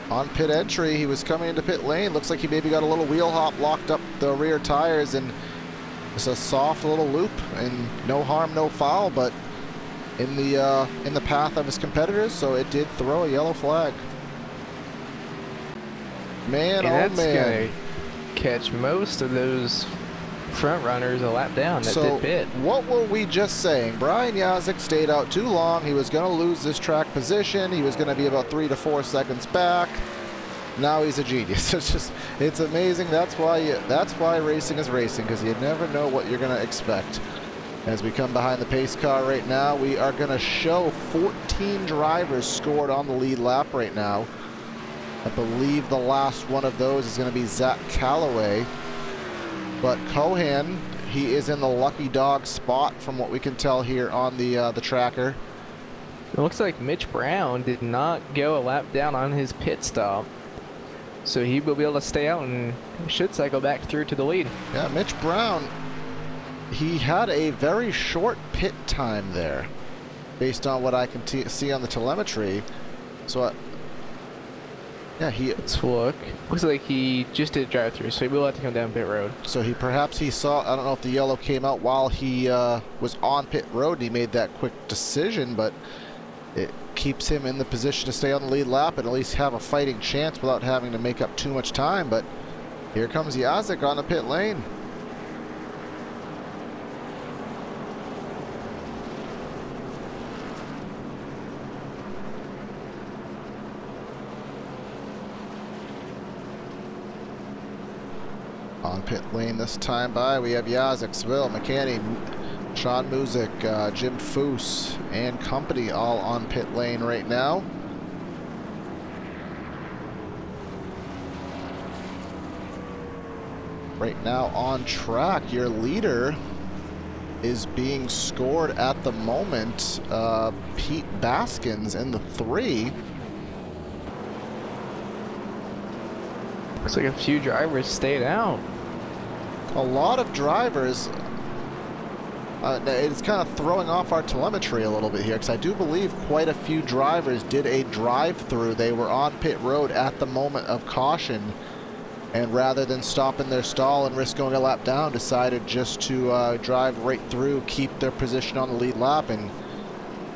On pit entry, he was coming into pit lane. Looks like he maybe got a little wheel hop, locked up the rear tires, and it's a soft little loop, and no harm, no foul, but in the path of his competitors, so it did throw a yellow flag. Man, and oh that's man! Gonna catch most of those front runners a lap down that did pit. What were we just saying? Brian Yazek stayed out too long. He was going to lose this track position. He was going to be about 3 to 4 seconds back. Now he's a genius. It's amazing. That's why racing is racing, because you never know what you're going to expect. As we come behind the pace car right now, we are going to show 14 drivers scored on the lead lap right now. I believe the last one of those is going to be Zach Calloway. But Cohan, he is in the lucky dog spot from what we can tell here on the tracker. It looks like Mitch Brown did not go a lap down on his pit stop, so he will be able to stay out and should cycle back through to the lead. Yeah, Mitch Brown, he had a very short pit time there, based on what I can see on the telemetry. So, yeah, let's look. Looks like he just did drive through, so he will have to come down pit road. So perhaps he saw, I don't know if the yellow came out while he was on pit road and he made that quick decision, but it keeps him in the position to stay on the lead lap and at least have a fighting chance without having to make up too much time. But here comes Yazek on the pit lane. On pit lane this time by, we have Yazek, Seville, McCanny, Sean Music, Jim Foose, and company all on pit lane right now. Right now on track, your leader is being scored at the moment. Pete Baskins in the 3. Looks like a few drivers stayed out. A lot of drivers. It's kind of throwing off our telemetry a little bit here, because I do believe quite a few drivers did a drive-through. They were on pit road at the moment of caution, and rather than stop in their stall and risk going a lap down, decided just to drive right through, keep their position on the lead lap, and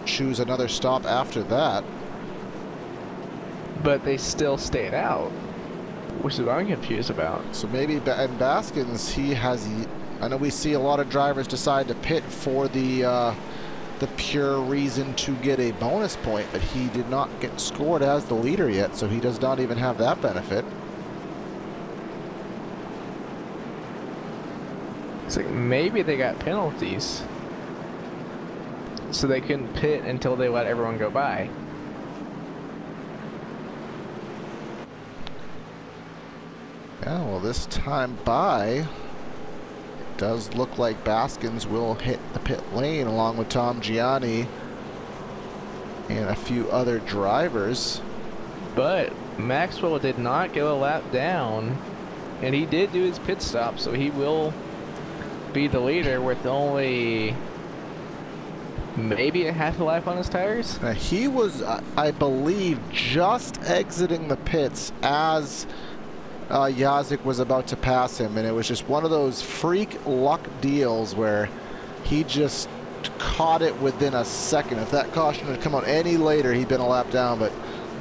choose another stop after that. but they still stayed out, which is what I'm confused about. So maybe in Baskins, he has. I know we see a lot of drivers decide to pit for the pure reason to get a bonus point, but he did not get scored as the leader yet, so he does not even have that benefit. It's like maybe they got penalties, so they couldn't pit until they let everyone go by. Yeah, well, this time by, does look like Baskins will hit the pit lane along with Tom Gianni and a few other drivers. But Maxwell did not go a lap down, and he did do his pit stop, so he will be the leader with only maybe a half a lap on his tires. He was, I believe, just exiting the pits as Yazik was about to pass him, and it was just one of those freak luck deals where he just caught it within a second. If that caution had come out any later, he'd been a lap down, but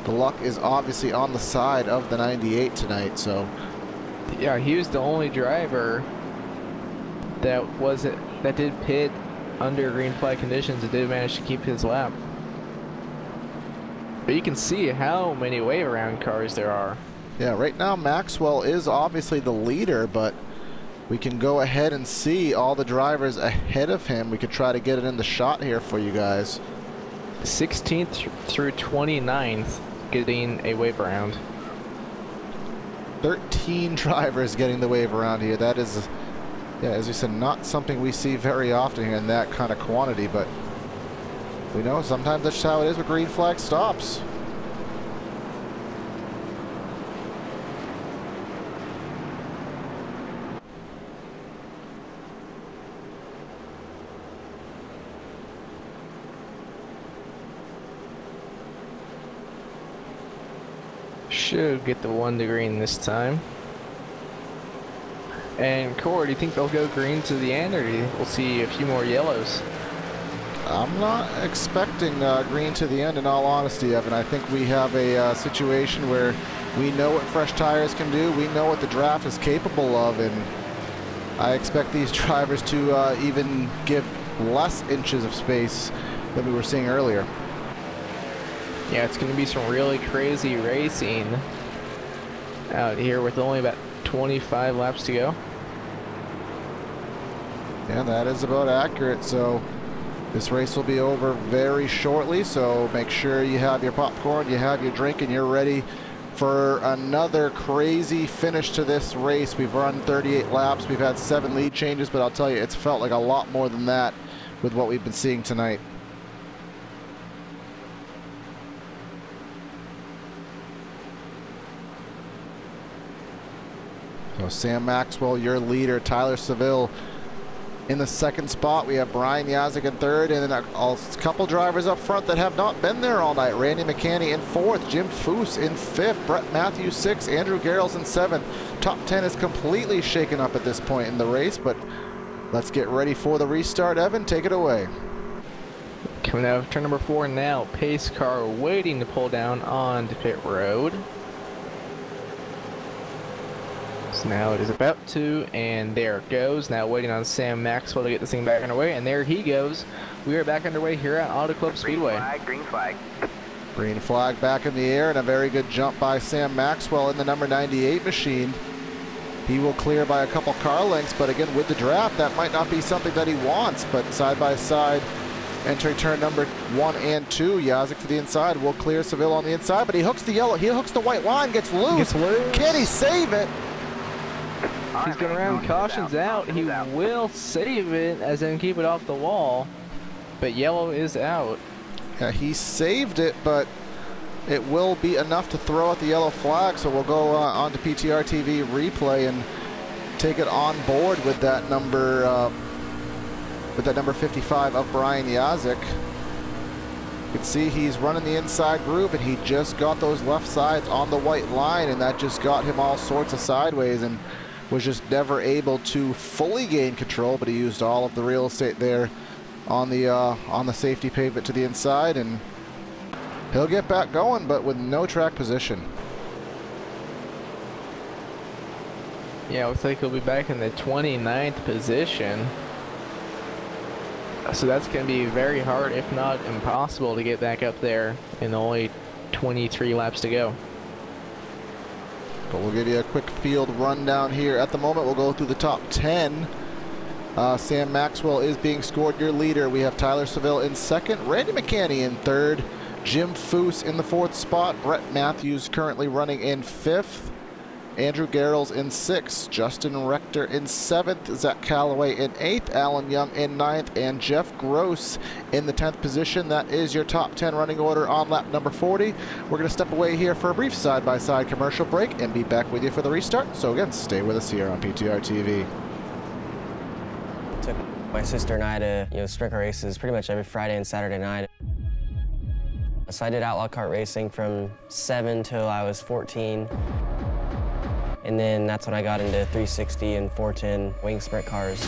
the luck is obviously on the side of the 98 tonight. So yeah, he was the only driver that did pit under green flag conditions and did manage to keep his lap. But you can see how many wave around cars there are. yeah, right now Maxwell is obviously the leader, but we can go ahead and see all the drivers ahead of him. We could try to get it in the shot here for you guys. 16th through 29th getting a wave around. 13 drivers getting the wave around here. That is, yeah, as we said, not something we see very often here in that kind of quantity, but we know sometimes that's how it is with green flag stops. Should get the 1 to green this time. And Core, do you think they'll go green to the end, or do you think we'll see a few more yellows? I'm not expecting green to the end, in all honesty, Evan. I think we have a situation where we know what fresh tires can do. We know what the draft is capable of, and I expect these drivers to even give less inches of space than we were seeing earlier. Yeah, it's going to be some really crazy racing out here with only about 25 laps to go. Yeah, that is about accurate. So this race will be over very shortly, so make sure you have your popcorn, you have your drink, and you're ready for another crazy finish to this race. We've run 38 laps, we've had 7 lead changes, but I'll tell you, it's felt like a lot more than that with what we've been seeing tonight. So Sam Maxwell, your leader. Tyler Seville in the second spot. We have Brian Yazik in third, and then a couple drivers up front that have not been there all night. Randy McCanny in fourth, Jim Foose in fifth, Brett Matthews sixth, Andrew Garrels in seventh. Top 10 is completely shaken up at this point in the race, but let's get ready for the restart. Evan, take it away. Coming out of turn number 4 now, pace car waiting to pull down onto pit road. So now it is about to, and there it goes. Now waiting on Sam Maxwell to get this thing back underway, and there he goes. We are back underway here at Auto Club Speedway. Green flag. Green flag back in the air, and a very good jump by Sam Maxwell in the number 98 machine. He will clear by a couple car lengths, but again, with the draft, that might not be something that he wants. But side by side, entering turn number 1 and 2, Yazik to the inside will clear Seville on the inside, but he hooks the yellow, he hooks the white line, gets loose. Can he save it? He's going around, cautions out. He will save it as in keep it off the wall, but yellow is out. Yeah, he saved it, but it will be enough to throw out the yellow flag, so we'll go on to PTR TV replay and take it on board with that number 55 of Brian Yazik. You can see he's running the inside groove, and he just got those left sides on the white line, and that just got him all sorts of sideways and was just never able to fully gain control, but he used all of the real estate there on the safety pavement to the inside and He'll get back going, but with no track position. Yeah, looks like he'll be back in the 29th position. So that's going to be very hard, if not impossible, to get back up there in only 23 laps to go. But we'll give you a quick field rundown here. At the moment, we'll go through the top 10. Sam Maxwell is being scored your leader. We have Tyler Seville in second, Randy McCanny in third, Jim Foose in the fourth spot, Brett Matthews currently running in fifth, Andrew Garrels in sixth, Justin Rector in seventh, Zach Calloway in eighth, Alan Young in ninth, and Jeff Gross in the 10th position. That is your top 10 running order on lap number 40. We're going to step away here for a brief side-by-side commercial break and be back with you for the restart. So again, stay with us here on PTR TV. Took my sister and I to sprint car races pretty much every Friday and Saturday night. So I did outlaw kart racing from 7 till I was 14. And then that's when I got into 360 and 410 wing sprint cars.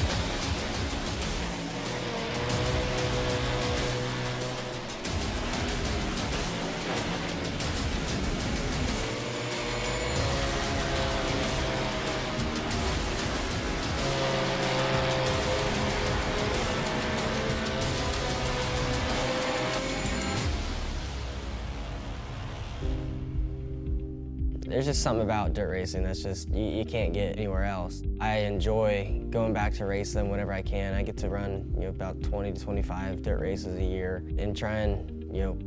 There's just something about dirt racing that's just, you can't get anywhere else. I enjoy going back to race them whenever I can. I get to run about 20 to 25 dirt races a year and try and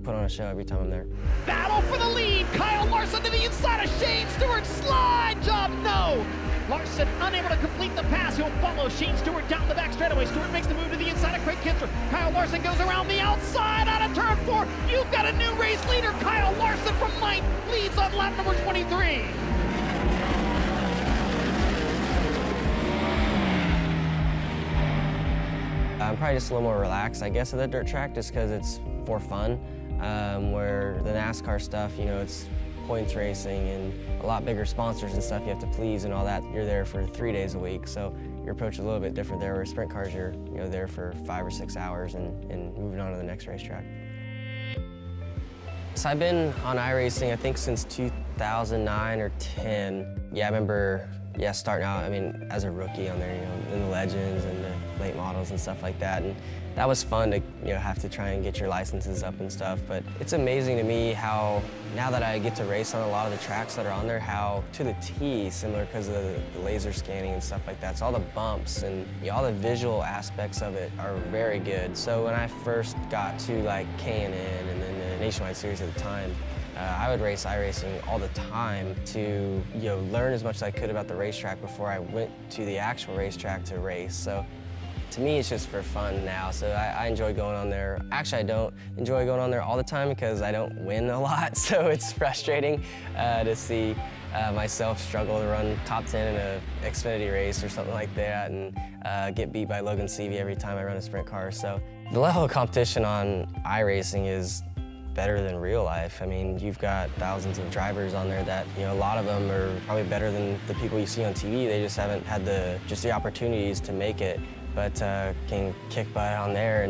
put on a show every time I'm there. Battle for the lead. Kyle Larson to the inside of Shane Stewart. Slide job, no. Larson unable to complete the pass. He'll follow Shane Stewart down the back straightaway. Stewart makes the move to the inside of Craig Kinser. Kyle Larson goes around the outside out of turn 4. You've got a new race leader. Kyle Larson from ninth leads on lap number 23. I'm probably just a little more relaxed, I guess, at the dirt track just because it's for fun. Where the NASCAR stuff, it's points racing and a lot bigger sponsors and stuff you have to please and all that. You're there for 3 days a week, so your approach is a little bit different there. Where sprint cars, you're there for 5 or 6 hours and moving on to the next racetrack. So I've been on iRacing, I think, since 2009 or 10. Yeah, I remember, starting out, as a rookie on there, in the Legends and the late models and stuff like that. And that was fun to, have to try and get your licenses up and stuff. But it's amazing to me how, now that I get to race on a lot of the tracks that are on there, how to the T, similar because of the laser scanning and stuff like that. So all the bumps and all the visual aspects of it are very good. So when I first got to like K&N and then the Nationwide Series at the time, I would race iRacing all the time to learn as much as I could about the racetrack before I went to the actual racetrack to race. So to me, it's just for fun now. So I enjoy going on there. Actually, I don't enjoy going on there all the time because I don't win a lot. So it's frustrating to see myself struggle to run top 10 in an Xfinity race or something like that and get beat by Logan Seavey every time I run a sprint car. So the level of competition on iRacing is better than real life. You've got thousands of drivers on there that, a lot of them are probably better than the people you see on TV. They just haven't had the opportunities to make it, but can kick butt on there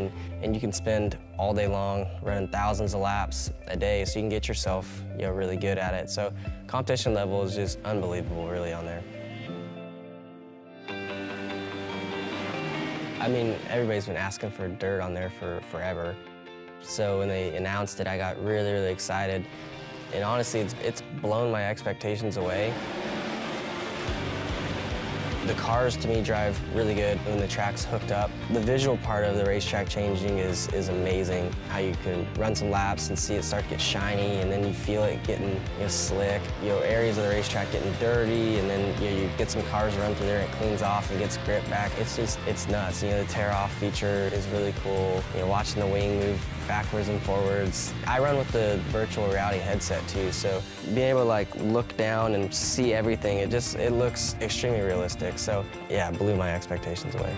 and you can spend all day long running thousands of laps a day, so you can get yourself, really good at it. So competition level is just unbelievable, really, on there. Everybody's been asking for dirt on there for forever. So when they announced it, I got really, really excited. And honestly, it's blown my expectations away. The cars, to me, drive really good when the track's hooked up. The visual part of the racetrack changing is amazing. How you can run some laps and see it start to get shiny, and then you feel it getting slick. Areas of the racetrack getting dirty, and then you get some cars run through there and it cleans off and gets grip back. It's nuts. The tear-off feature is really cool. Watching the wing move backwards and forwards. I run with the virtual reality headset too, so being able to look down and see everything, it looks extremely realistic. So yeah, it blew my expectations away.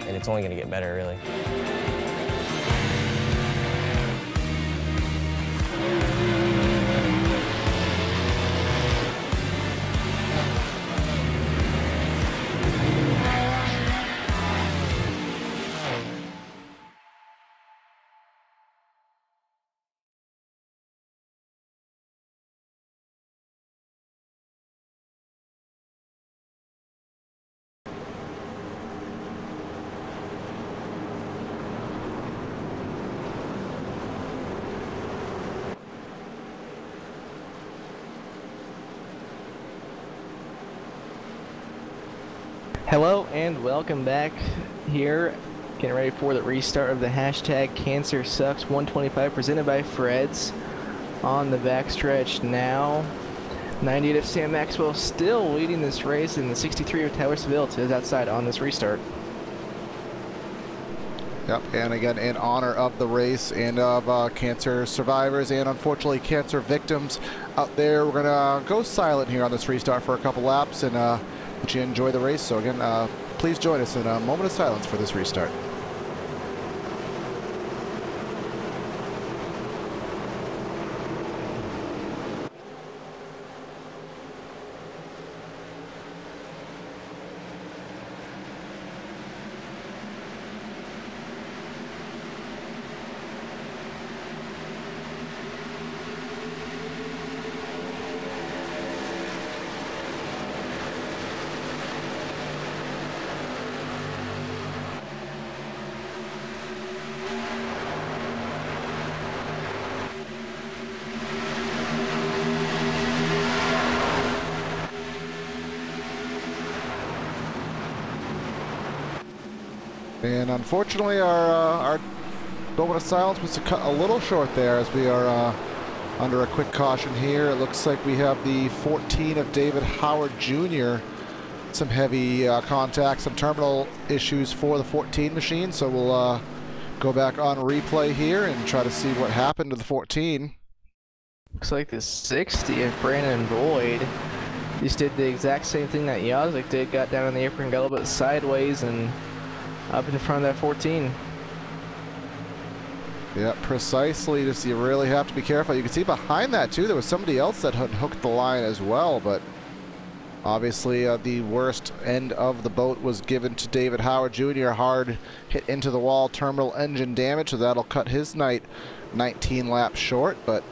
And it's only gonna get better, really. Hello and welcome back here. Getting ready for the restart of the hashtag Cancer Sucks 125 presented by Fred's on the backstretch now. 98 of Sam Maxwell still leading this race, and the 63 of Tyler Seville is outside on this restart. Yep, and again, in honor of the race and of cancer survivors and unfortunately cancer victims out there, we're gonna go silent here on this restart for a couple laps and let you enjoy the race. So again, please join us in a moment of silence for this restart. And unfortunately, our moment of silence was cut a little short there as we are under a quick caution here. It looks like we have the 14 of David Howard Jr. Some heavy contact, some terminal issues for the 14 machine. So we'll go back on replay here and try to see what happened to the 14. Looks like the 60 of Brandon Boyd just did the exact same thing that Yazik did. Got down on the apron, got a little bit sideways, and up in front of that 14. Yeah, precisely. Just you really have to be careful. You can see behind that too, there was somebody else that had hooked the line as well, but obviously the worst end of the boat was given to David Howard Jr. Hard hit into the wall, terminal engine damage, so that'll cut his night 19 laps short, but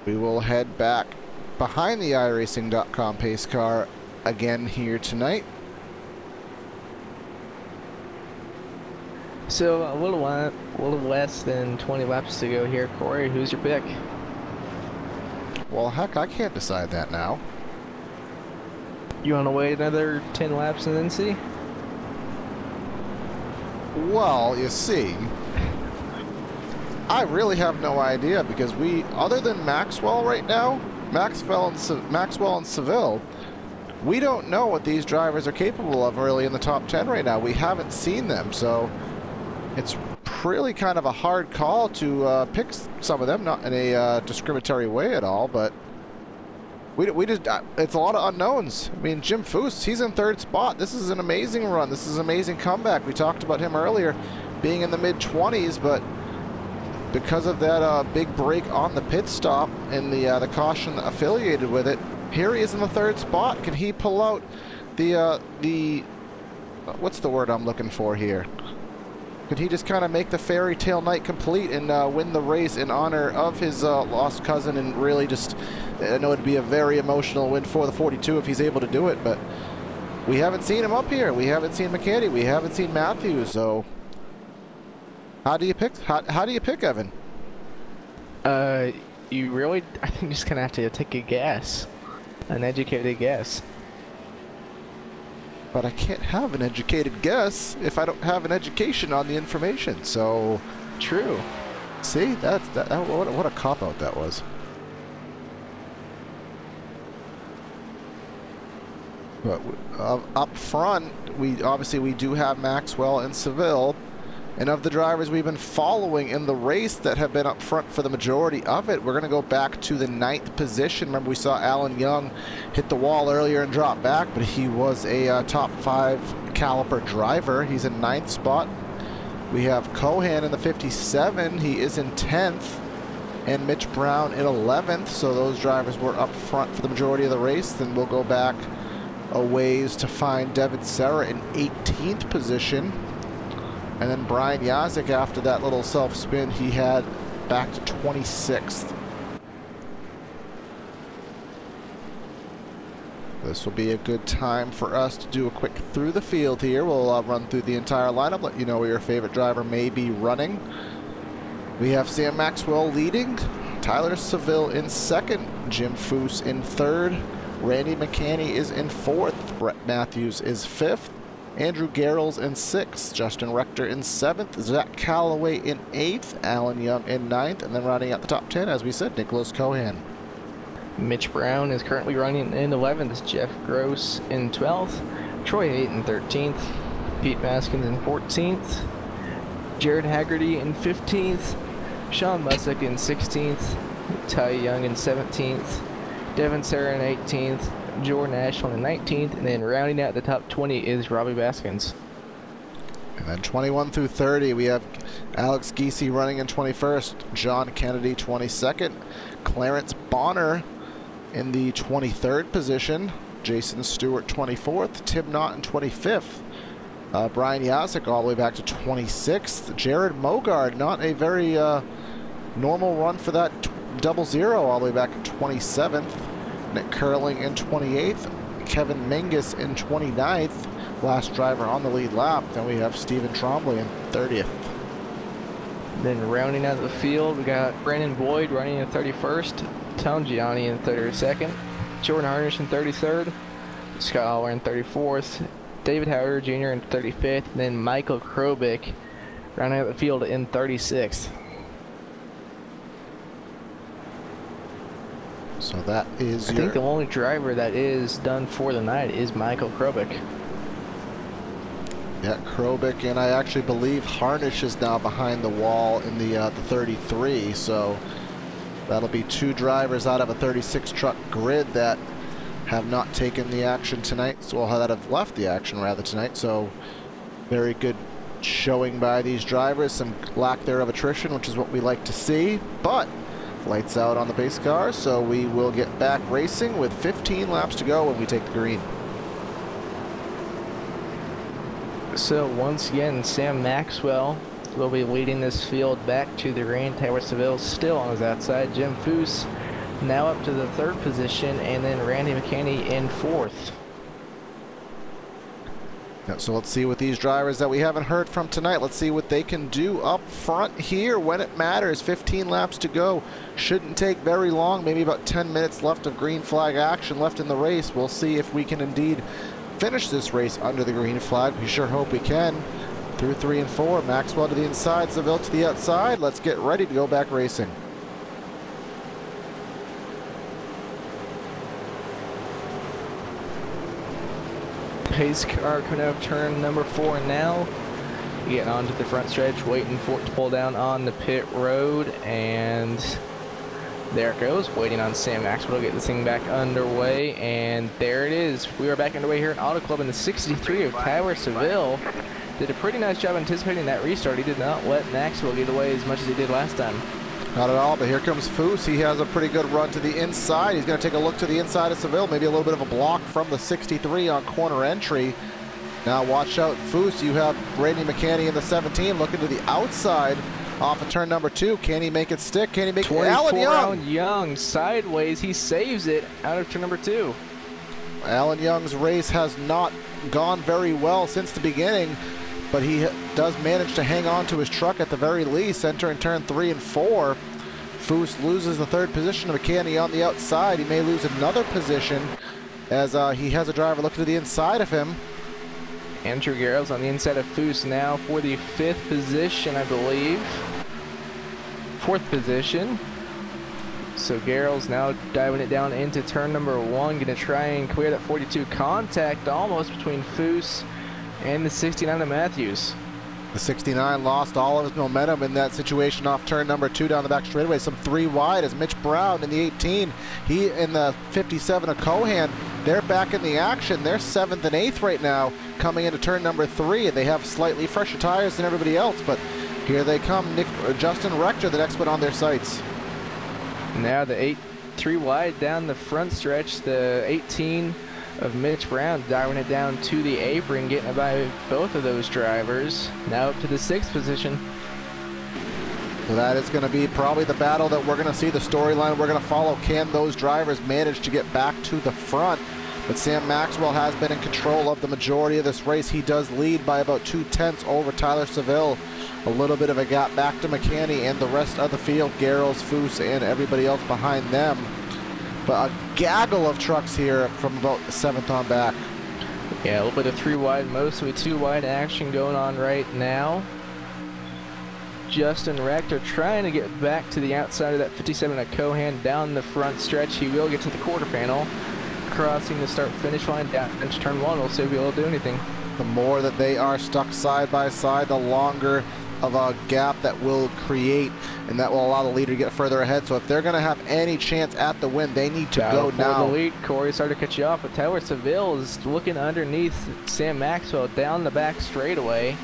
we will head back behind the iRacing.com pace car again here tonight. So a little less than 20 laps to go here. Corey, who's your pick? Well, heck, I can't decide that now. You want to wait another 10 laps and then see? Well, you see, I really have no idea because we, other than Maxwell right now, Maxwell and Seville, we don't know what these drivers are capable of really in the top 10 right now. We haven't seen them, so it's really kind of a hard call to pick some of them, not in a discriminatory way at all, but we just, it's a lot of unknowns. I mean, Jim Foose, he's in 3rd spot. This is an amazing run. This is an amazing comeback. We talked about him earlier being in the mid-20s, but because of that big break on the pit stop and the caution affiliated with it, here he is in the 3rd spot. Can he pull out the what's the word I'm looking for here? Could he just kind of make the fairy tale night complete and win the race in honor of his lost cousin and really just, I know it'd be a very emotional win for the 42 if he's able to do it, but we haven't seen him up here. We haven't seen McCandy. We haven't seen Matthews, so how do you pick? How do you pick, Evan? You really, I think, just gonna have to take a guess, an educated guess. But I can't have an educated guess if I don't have an education on the information, so True. see, what a cop-out that was. But up front, we do have Maxwell and Seville, and of the drivers we've been following in the race that have been up front for the majority of it, we're going to go back to the 9th position. Remember, we saw Alan Young hit the wall earlier and drop back, but he was a top 5 caliper driver. He's in 9th spot. We have Cohan in the 57. He is in 10th. And Mitch Brown in 11th. So those drivers were up front for the majority of the race. Then we'll go back a ways to find Devin Serra in 18th position. And then Brian Yazik, after that little self-spin, he had back to 26th. This will be a good time for us to do a quick through the field here. We'll run through the entire lineup, let you know where your favorite driver may be running. We have Sam Maxwell leading, Tyler Seville in 2nd, Jim Foose in 3rd, Randy McCanny is in 4th. Brett Matthews is 5th. Andrew Garrels in 6th. Justin Rector in 7th. Zach Calloway in 8th. Alan Young in 9th. And then rounding out the top 10, as we said, Nicholas Cohan. Mitch Brown is currently running in 11th. Jeff Gross in 12th. Troy Hayden in 13th. Pete Maskins in 14th. Jared Haggerty in 15th. Sean Mussick in 16th. Ty Young in 17th. Devin Serra in 18th. Jordan Ashland in 19th. And then rounding out the top 20 is Robbie Baskins. And then 21 through 30, we have Alex Giese running in 21st. John Kennedy 22nd. Clarence Bonner in the 23rd position. Jason Stewart 24th. Tim Naughton 25th. Brian Yasek all the way back to 26th. Jared Mogard, not a very normal run for that 00, all the way back to 27th. Nick Curling in 28th. Kevin Mingus in 29th. Last driver on the lead lap. Then we have Stephen Trombley in 30th. Then rounding out the field, we got Brandon Boyd running in 31st. Tom Gianni in 32nd. Jordan Harnish in 33rd. Scott Holler in 34th. David Howard Jr. in 35th. And then Michael Krobik rounding out the field in 36th. So that is I think the only driver that is done for the night is Michael Krobik. Yeah, Krobik, and I actually believe Harnish is now behind the wall in the 33, so that'll be 2 drivers out of a 36 truck grid that have not taken the action tonight, so that have left the action rather tonight. So very good showing by these drivers, some lack there of attrition, which is what we like to see, but lights out on the pace car, so we will get back racing with 15 laps to go when we take the green. So once again, Sam Maxwell will be leading this field back to the green. Tyler Seville still on his outside. Jim Foose now up to the 3rd position, and then Randy McCanny in 4th. Yeah, so let's see what these drivers that we haven't heard from tonight, let's see what they can do up front here when it matters. 15 laps to go. Shouldn't take very long, maybe about 10 minutes left of green flag action left in the race. We'll see if we can indeed finish this race under the green flag. We sure hope we can. Through 3 and 4, Maxwell to the inside, Seville to the outside. Let's get ready to go back racing. Pace car coming out of turn number 4 now. Getting onto the front stretch, waiting for it to pull down on the pit road, and there it goes, waiting on Sam Maxwell to get this thing back underway, and there it is. We are back underway here at Auto Club in the 63 of Tyler Seville. Did a pretty nice job anticipating that restart. He did not let Maxwell get away as much as he did last time. Not at all, but here comes Foose. He has a pretty good run to the inside. He's going to take a look to the inside of Seville. Maybe a little bit of a block from the 63 on corner entry. Now watch out, Foose. You have Randy McCanny in the 17 looking to the outside off of turn number 2. Can he make it stick? Can he make it? Alan Young. Young sideways. He saves it out of turn number 2. Alan Young's race has not gone very well since the beginning, but he does manage to hang on to his truck at the very least, entering turn 3 and 4. Foose loses the 3rd position to McCanny on the outside. He may lose another position as he has a driver looking to the inside of him. Andrew Garrels on the inside of Foose now for the 5th position, I believe. 4th position. So Garrels now diving it down into turn number 1, gonna try and clear that 42 contact almost between Foose and the 69 of Matthews. The 69 lost all of his momentum in that situation off turn number 2 down the back straightaway. Some 3 wide as Mitch Brown in the 18. He in the 57 of Cohan. They're back in the action. They're 7th and 8th right now coming into turn number 3. They have slightly fresher tires than everybody else, but here they come. Justin Rector, the next one on their sights. Now the 3 wide down the front stretch. The 18 of Mitch Brown diving it down to the apron, getting it by both of those drivers. Now up to the 6th position. So that is going to be probably the battle that we're going to see, the storyline we're going to follow. Can those drivers manage to get back to the front? But Sam Maxwell has been in control of the majority of this race. He does lead by about 2/10 over Tyler Seville. A little bit of a gap back to McCanny and the rest of the field, Garrels, Foose, and everybody else behind them. But a gaggle of trucks here from about the 7th on back. Yeah, a little bit of 3 wide, mostly 2 wide action going on right now. Justin Rector trying to get back to the outside of that 57 at Cohan down the front stretch. He will get to the quarter panel, crossing the start-finish line down into turn 1. We'll see if he'll do anything. The more that they are stuck side by side, the longer of a gap that will create, and that will allow the leader to get further ahead. So if they're going to have any chance at the win, they need to go now. The lead. Corey started to cut you off, but Tyler Seville is looking underneath Sam Maxwell down the back straightaway.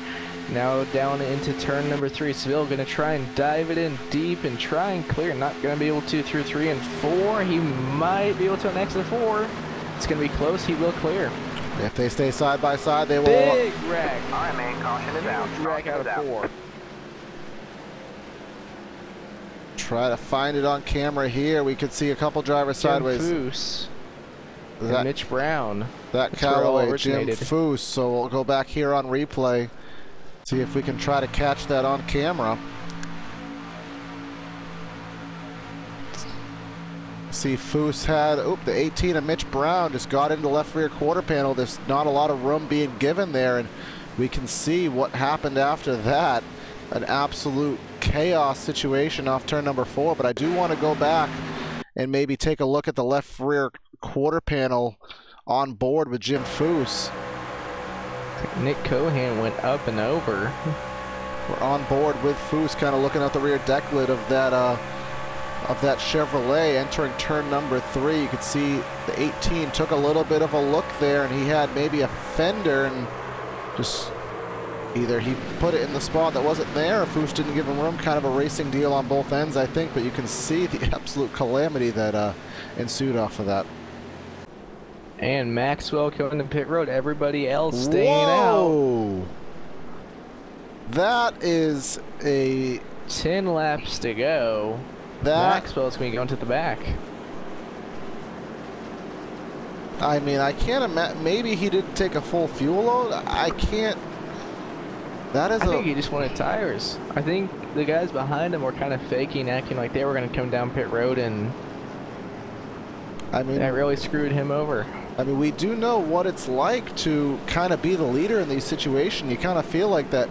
Now down into turn number 3. Seville going to try and dive it in deep and try and clear. Not going to be able to through 3 and 4. He might be able to on exit 4. It's going to be close. He will clear. If they stay side by side, they will. Big wreck. All right, man. Caution is out. Wreck out of 4. Try to find it on camera here. We could see a couple drivers sideways. Foose. That, Mitch Brown. That That's where it all Callaway, Jim originated. Foose. So we'll go back here on replay. See if we can try to catch that on camera. See Foose had, the 18 of Mitch Brown just got into the left rear quarter panel. There's not a lot of room being given there, and we can see what happened after that. An absolute chaos situation off turn number 4, but I do want to go back and maybe take a look at the left rear quarter panel on board with Jim Foose. Nick Cohan went up and over. We're on board with Foose, kind of looking out the rear deck lid of that Chevrolet entering turn number 3. You could see the 18 took a little bit of a look there, and he had maybe a fender, and just either he put it in the spot that wasn't there, or Foose didn't give him room. Kind of a racing deal on both ends, I think, but you can see the absolute calamity that ensued off of that. And Maxwell going to pit road. Everybody else staying out. That is a 10 laps to go. Maxwell's going to go into the back. I mean, I can't imagine. Maybe he didn't take a full fuel load. I can't. That is. I think he just wanted tires. I think the guys behind him were kind of faking, acting like they were going to come down pit road, and I mean, that really screwed him over. I mean, we do know what it's like to kind of be the leader in these situations. You kind of feel like that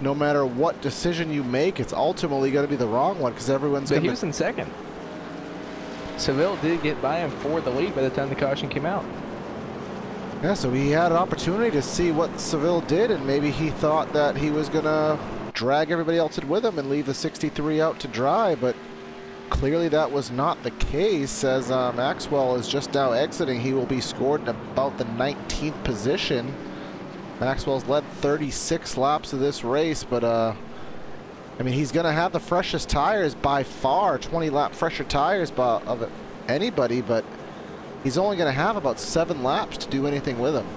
no matter what decision you make, it's ultimately going to be the wrong one, because everyone's going to... But he was in second. Seville did get by him for the lead by the time the caution came out. Yeah, so he had an opportunity to see what Seville did, and maybe he thought that he was going to drag everybody else in with him and leave the 63 out to dry, but clearly that was not the case, as Maxwell is just now exiting. He will be scored in about the 19th position. Maxwell's led 36 laps of this race, but I mean, he's going to have the freshest tires by far, 20 lap fresher tires of anybody, but he's only going to have about 7 laps to do anything with him.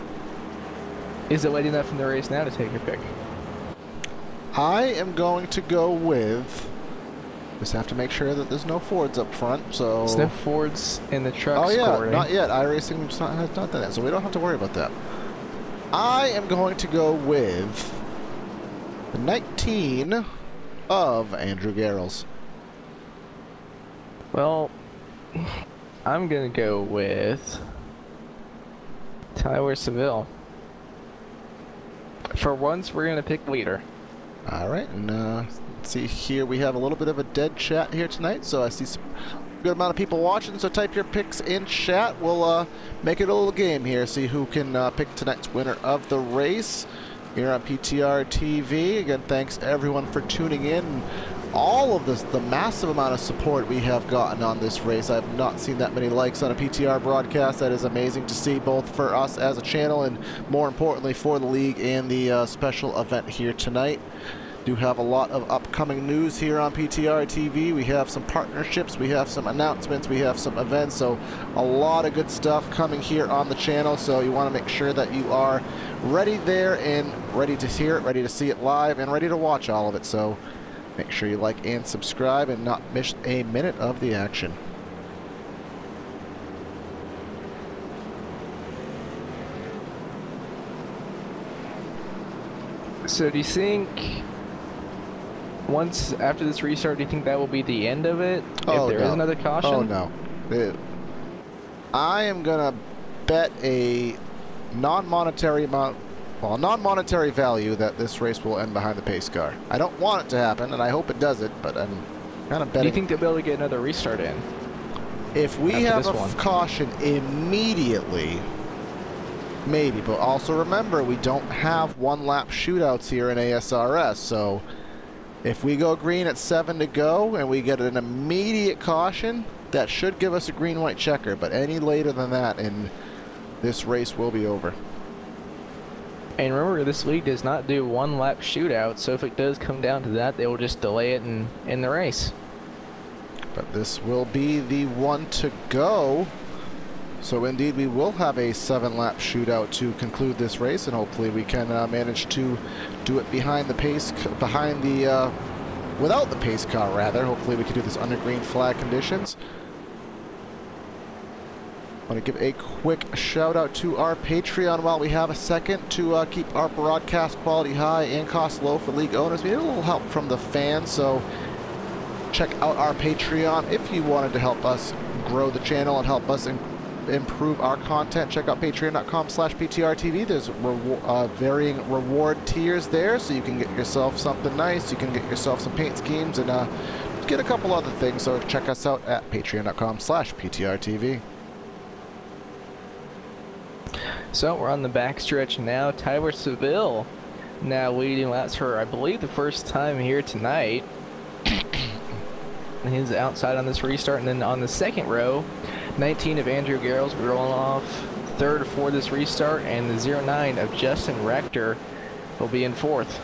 Is it late enough in the race now to take your pick? I am going to go with... Just have to make sure that there's no Fords up front, so... There's no Fords in the truck Oh yeah, scoring. not yet. iRacing has not done that, so we don't have to worry about that. I am going to go with the 19 of Andrew Garrels. Well, I'm going to go with Tyler Seville. For once, we're going to pick leader. All right, and let's see here. We have a little bit of a dead chat here tonight, so I see some good amount of people watching, so type your picks in chat. We'll make it a little game here, see who can pick tonight's winner of the race here on PTR TV. Again, thanks everyone for tuning in. All of this, the massive amount of support we have gotten on this race. I've not seen that many likes on a PTR broadcast. That is amazing to see, both for us as a channel and more importantly for the league and the special event here tonight. Do have a lot of upcoming news here on PTR TV. We have some partnerships, we have some announcements, we have some events, so a lot of good stuff coming here on the channel. So you want to make sure that you are ready there and ready to hear it, ready to see it live, and ready to watch all of it. So make sure you like and subscribe and not miss a minute of the action. So do you think once after this restart, do you think that will be the end of it? Oh, if there is another caution? Oh no. I am gonna bet a non-monetary amount, well, non-monetary value that this race will end behind the pace car. I don't want it to happen, and I hope it doesn't, but I'm kind of betting. Do you think they'll be able to get another restart in? If we have a caution immediately, maybe. But also remember, we don't have one-lap shootouts here in ASRS, so if we go green at 7 to go and we get an immediate caution, that should give us a green-white checker. But any later than that, and this race will be over. And remember, this league does not do one-lap shootout, so if it does come down to that, they will just delay it in the race. But this will be the one to go. So indeed, we will have a 7-lap shootout to conclude this race, and hopefully we can manage to do it behind the pace, without the pace car rather. Hopefully we can do this under green flag conditions. I want to give a quick shout out to our Patreon while we have a second to keep our broadcast quality high and cost low for league owners. We need a little help from the fans, so check out our Patreon if you wanted to help us grow the channel and help us improve our content. Check out patreon.com/PTRTV. There's varying reward tiers there, so you can get yourself something nice. You can get yourself some paint schemes and get a couple other things. So check us out at patreon.com/PTRTV. So we're on the backstretch now. Tyler Seville now leading laps for, I believe, the first time here tonight. He's outside on this restart, and then on the second row, 19 of Andrew Garrels will be rolling off third for this restart, and the 09 of Justin Rector will be in fourth.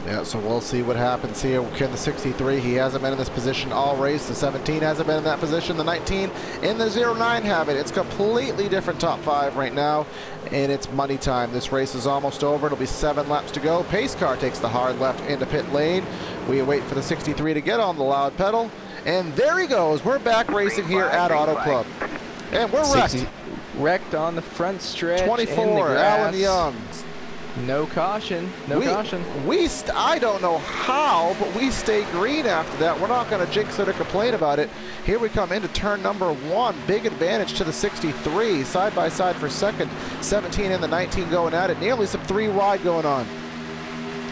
Yeah, so we'll see what happens here. Can the 63, he hasn't been in this position all race. The 17 hasn't been in that position. The 19 and the 09 have it. It's completely different top 5 right now, and it's money time. This race is almost over. It'll be 7 laps to go. Pace car takes the hard left into pit lane. We wait for the 63 to get on the loud pedal, and there he goes. We're back racing here at Auto Club, and we're wrecked. Wrecked on the front stretch. 24, Alan Young. No caution. No caution. I don't know how, but we stay green after that. We're not going to jinx it or complain about it. Here we come into turn number 1. Big advantage to the 63. Side by side for second. 17 and the 19 going at it. Nearly some 3 wide going on.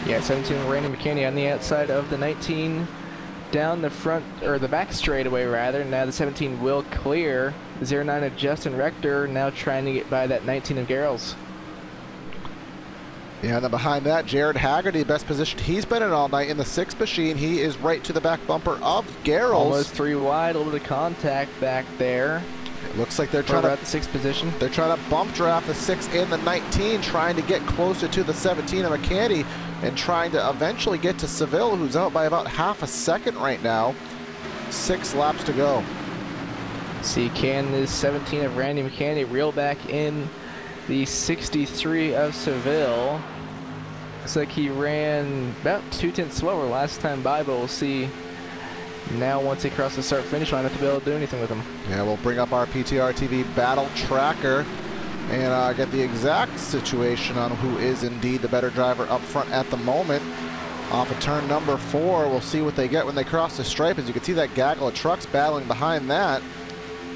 Yeah, 17 with Randy McKinney on the outside of the 19. Down the front, or the back straightaway rather. Now the 17 will clear. The 09 of Justin Rector now trying to get by that 19 of Garrels. Yeah, and then behind that, Jared Haggerty, best position he's been in all night in the 6 machine. He is right to the back bumper of Garrels. Almost 3 wide, a little bit of contact back there. It looks like they're trying to the 6th position. They're trying to bump draft the 6 and the 19, trying to get closer to the 17 of McCandy and trying to eventually get to Seville, who's out by about half a second right now. 6 laps to go. See, can this 17 of Randy McCandy reel back in the 63 of Seville? Looks like he ran about 2/10 slower last time by, but we'll see now once he crosses the start-finish line if they'll be able to do anything with him. Yeah, we'll bring up our PTR TV battle tracker and get the exact situation on who is indeed the better driver up front at the moment. Off of turn number 4, we'll see what they get when they cross the stripe. As you can see, that gaggle of trucks battling behind that.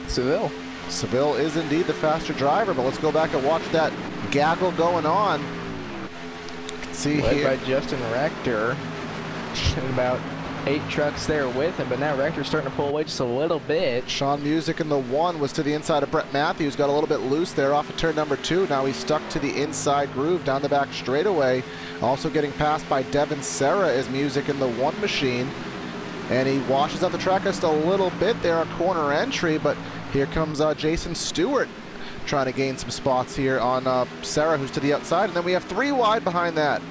Seville. Seville is indeed the faster driver, but let's go back and watch that gaggle going on. See led here. by Justin Rector. And about 8 trucks there with him, but now Rector's starting to pull away just a little bit. Sean Music in the 1 was to the inside of Brett Matthews, got a little bit loose there off of turn number 2. Now he's stuck to the inside groove down the back straightaway. Also getting passed by Devin Serra is Music in the 1 machine. And he washes out the track just a little bit there, a corner entry, but here comes Jason Stewart trying to gain some spots here on Serra, who's to the outside, and then we have 3 wide behind that.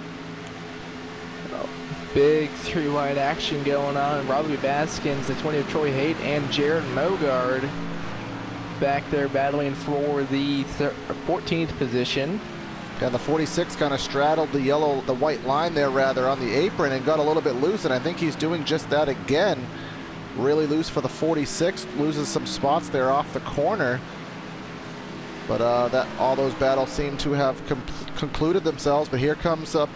Big 3 wide action going on. Robbie Baskins, the 20 of Troy Haight, and Jared Mogard back there battling for the 14th position. And the 46 kind of straddled the white line there rather on the apron and got a little bit loose, and I think he's doing just that again. Really loose for the 46, loses some spots there off the corner. But all those battles seem to have concluded themselves. But here comes a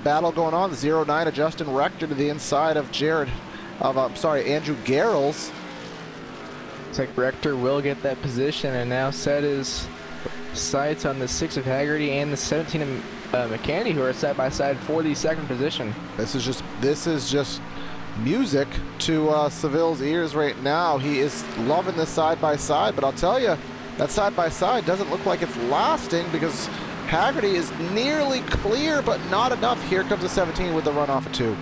battle going on. The 09 of Justin Rector to the inside of Andrew Garrels. Looks like Rector will get that position and now set his sights on the 6 of Haggerty and the 17 of Makeeng, who are side by side for the second position. This is just music to Seville's ears right now. He is loving this side by side, but I'll tell you, that side by side doesn't look like it's lasting because Haggerty is nearly clear, but not enough. Here comes the 17 with the run off of 2.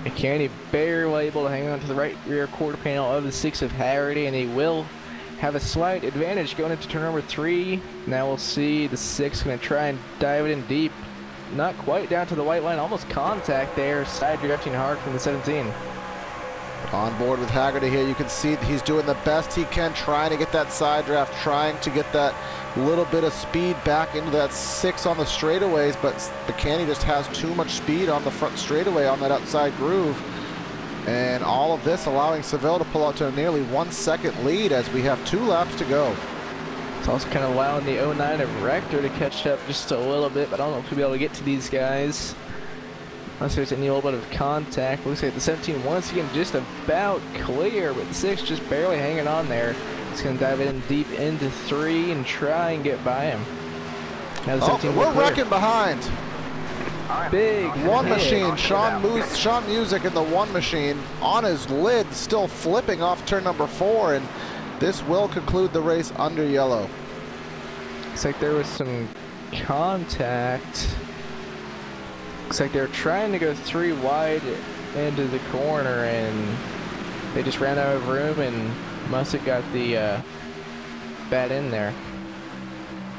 Makeeng barely able to hang on to the right rear quarter panel of the 6 of Haggerty, and he will have a slight advantage going into turn number 3. Now we'll see the 6 going to try and dive it in deep. Not quite down to the white line, almost contact there. Side drifting hard from the 17. On board with Haggerty here, you can see that he's doing the best he can, trying to get that side draft, trying to get that little bit of speed back into that 6 on the straightaways, but Makeeng just has too much speed on the front straightaway on that outside groove. And all of this allowing Seville to pull out to a nearly 1 second lead as we have 2 laps to go. It's also kind of allowing the 09 of Rector to catch up just a little bit, but I don't know if we'll be able to get to these guys unless there's any little bit of contact. Looks like the 17 once again just about clear, but 6 just barely hanging on there. It's going to dive in deep into 3 and try and get by him. Now the 17 we're wrecking behind. Big One machine, Sean Music in the one machine on his lid, still flipping off turn number 4, and this will conclude the race under yellow. Looks like there was some contact. Looks like they're trying to go 3 wide into the corner, and they just ran out of room and must have got the bat in there.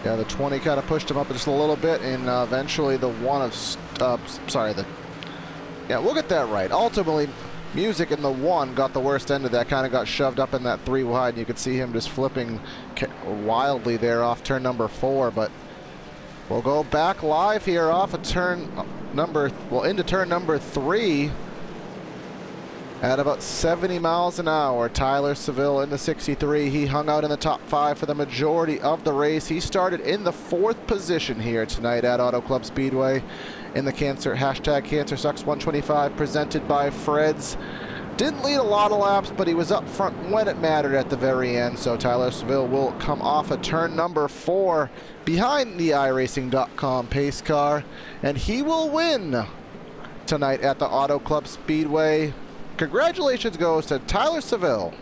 Yeah, the 20 kind of pushed him up just a little bit, and eventually the one of, yeah, we'll get that right. Ultimately, Music in the 1 got the worst end of that, kind of got shoved up in that 3 wide, and you could see him just flipping wildly there off turn number 4, but we'll go back live here off of turn number, well, into turn number 3. At about 70 miles an hour, Tyler Seville in the 63. He hung out in the top 5 for the majority of the race. He started in the 4th position here tonight at Auto Club Speedway in the hashtag Cancer Sucks 125 presented by Fred's. Didn't lead a lot of laps, but he was up front when it mattered at the very end. So Tyler Seville will come off of turn number 4 behind the iRacing.com pace car, and he will win tonight at the Auto Club Speedway. Congratulations goes to Tyler Seville.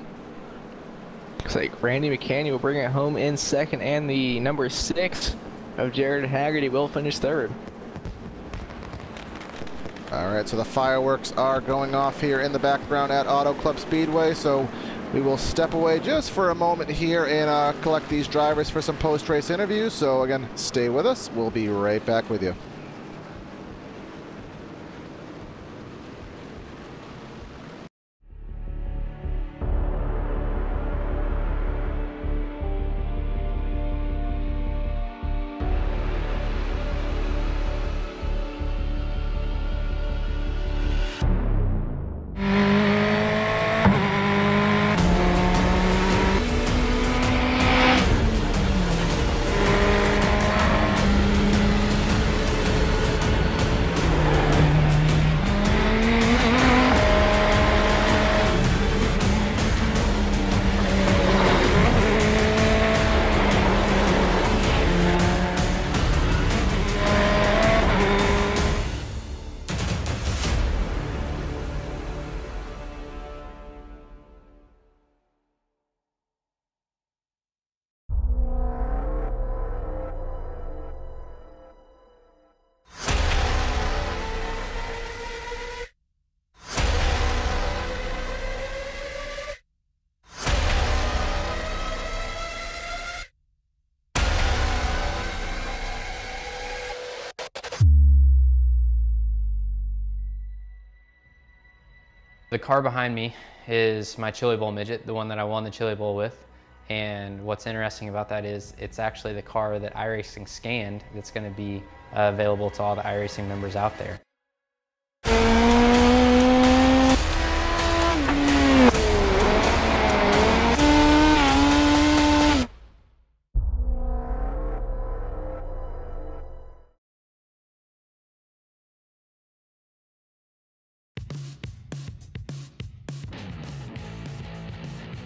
Looks like Randy Makeeng will bring it home in 2nd, and the number 6 of Jared Haggerty will finish 3rd. All right, so the fireworks are going off here in the background at Auto Club Speedway, so we will step away just for a moment here and collect these drivers for some post-race interviews. So again, stay with us. We'll be right back with you. The car behind me is my Chili Bowl midget, the one that I won the Chili Bowl with. And what's interesting about that is it's actually the car that iRacing scanned that's going to be available to all the iRacing members out there.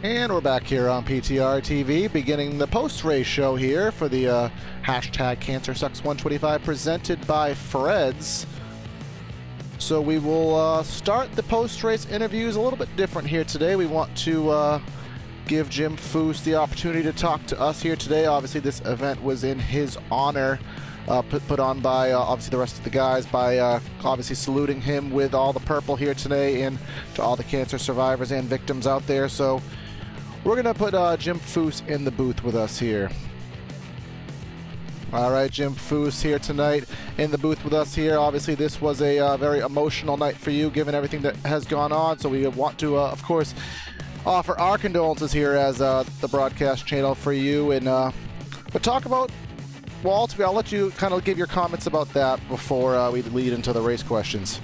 And we're back here on PTR TV, beginning the post-race show here for the hashtag CancerSucks125 presented by Fred's. So we will start the post-race interviews a little bit different here today. We want to give Jim Foose the opportunity to talk to us here today. Obviously, this event was in his honor, put on by obviously the rest of the guys, by obviously saluting him with all the purple here today, and to all the cancer survivors and victims out there. So we're going to put Jim Foose in the booth with us here. All right, Jim Foose here tonight in the booth with us here. Obviously, this was a very emotional night for you, given everything that has gone on. So we want to, of course, offer our condolences here as the broadcast channel for you. And but talk about, Walt, I'll let you kind of give your comments about that before we lead into the race questions.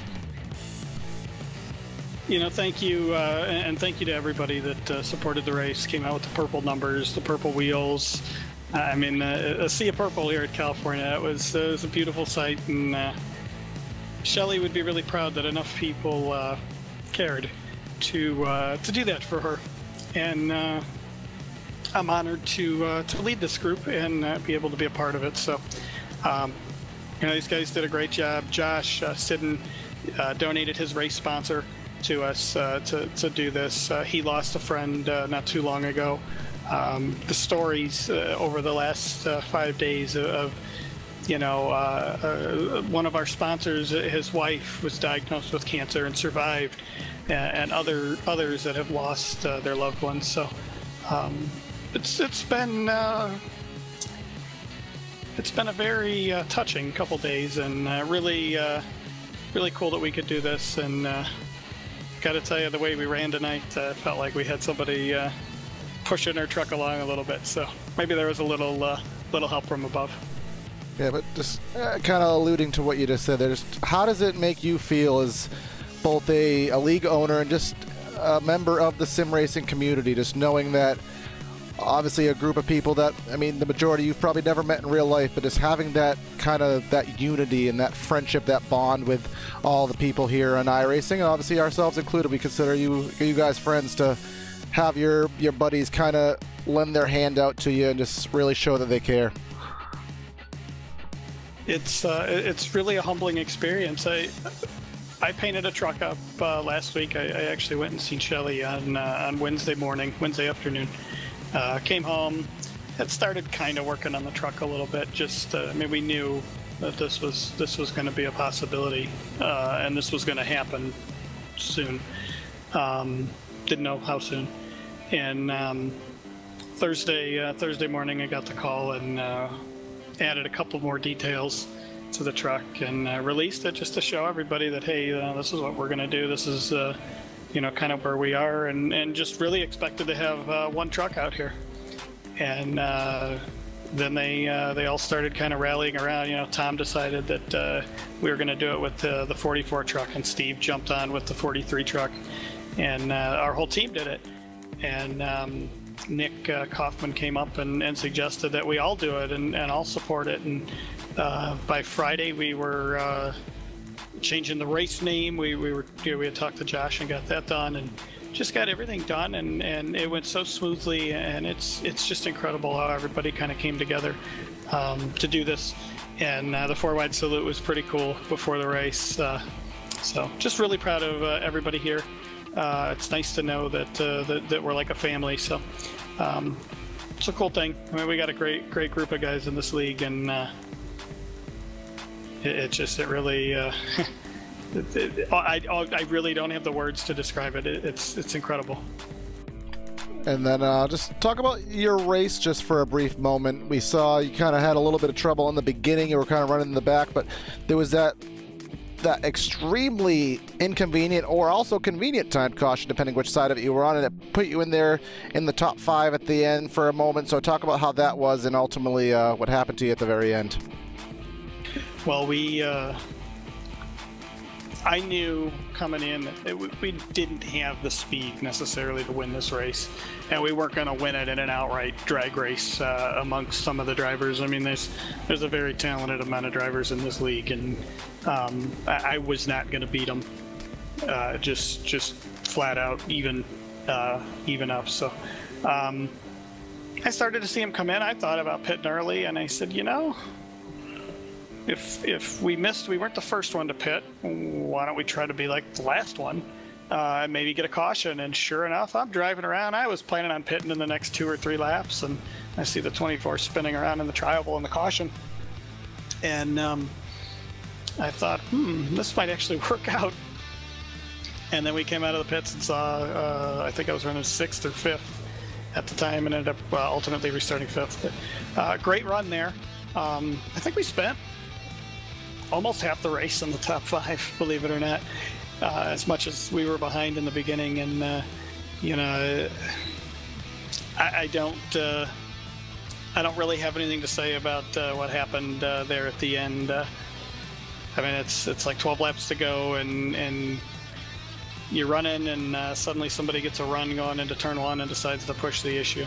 You know, thank you, and thank you to everybody that supported the race, came out with the purple numbers, the purple wheels. I mean, a sea of purple here at California. It was a beautiful sight, and Shelley would be really proud that enough people cared to do that for her. And I'm honored to lead this group and be able to be a part of it. So, you know, these guys did a great job. Josh Sidden donated his race sponsor to us to do this. He lost a friend not too long ago. The stories over the last 5 days of, you know, one of our sponsors, his wife was diagnosed with cancer and survived, and others that have lost their loved ones. So it's been a very touching couple days, and really cool that we could do this. And got to tell you, the way we ran tonight, felt like we had somebody pushing our truck along a little bit. So maybe there was a little help from above. Yeah, but just kind of alluding to what you just said there, just how does it make you feel as both a league owner and just a member of the sim racing community, just knowing that obviously a group of people that, I mean, the majority you've probably never met in real life, but just having that kind of that unity and that friendship, that bond with all the people here on iRacing, and obviously ourselves included, we consider you guys friends, to have your buddies kind of lend their hand out to you and just really show that they care. It's really a humbling experience. I painted a truck up last week. I actually went and seen Shelley on Wednesday afternoon. Came home, had started kind of working on the truck a little bit. Just I mean, we knew that this was going to be a possibility, and this was going to happen soon. Didn't know how soon. And Thursday morning, I got the call and added a couple more details to the truck and released it just to show everybody that, hey, this is what we're going to do. This is you know, kind of where we are, and just really expected to have one truck out here. And then they all started kind of rallying around. You know, Tom decided that we were going to do it with the 44 truck, and Steve jumped on with the 43 truck, and our whole team did it. And Nick Kaufman came up and suggested that we all do it and all support it. And by Friday, we were changing the race name. We had talked to Josh and got that done, and just got everything done, and it went so smoothly. And it's just incredible how everybody kind of came together to do this. And the 4-wide salute was pretty cool before the race. So just really proud of everybody here. It's nice to know that we're like a family. So it's a cool thing. I mean, we got a great group of guys in this league, and it really I really don't have the words to describe it. It's incredible. And then just talk about your race just for a brief moment. We saw you kind of had a little bit of trouble in the beginning. You were kind of running in the back, but there was that extremely inconvenient or also convenient timed caution, depending which side of it you were on, and it put you in there in the top 5 at the end for a moment. So talk about how that was, and ultimately what happened to you at the very end. Well, I knew coming in that we didn't have the speed necessarily to win this race, and we weren't going to win it in an outright drag race amongst some of the drivers. I mean, there's a very talented amount of drivers in this league, and I was not going to beat them just flat out, even even up. So I started to see him come in. I thought about pitting early, and I said, you know, if we missed, we weren't the first one to pit, why don't we try to be like the last one? Maybe get a caution. And sure enough, I'm driving around. I was planning on pitting in the next 2 or 3 laps, and I see the 24 spinning around in the trioval and the caution. And I thought, this might actually work out. And then we came out of the pits and saw, I think I was running 6th or 5th at the time, and ended up ultimately restarting 5th. But, great run there. I think we spent almost half the race in the top 5, believe it or not. As much as we were behind in the beginning, and you know, I don't really have anything to say about what happened there at the end. I mean, it's like 12 laps to go, and you're running, and suddenly somebody gets a run going into turn 1 and decides to push the issue.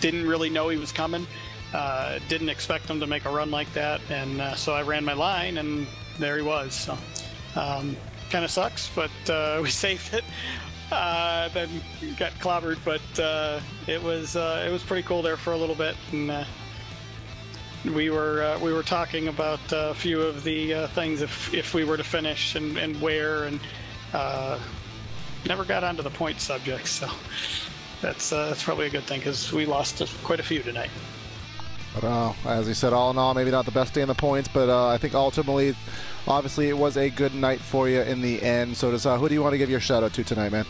Didn't really know he was coming. Didn't expect him to make a run like that, and so I ran my line, and there he was. So. Kind of sucks, but we saved it. Then got clobbered, but it was pretty cool there for a little bit, and we were talking about a few of the things if we were to finish and where, and never got onto the point subject. So that's probably a good thing, because we lost quite a few tonight. But as you said, all in all, maybe not the best day in the points, but I think ultimately, obviously, it was a good night for you in the end. So does who do you want to give your shout out to tonight, man?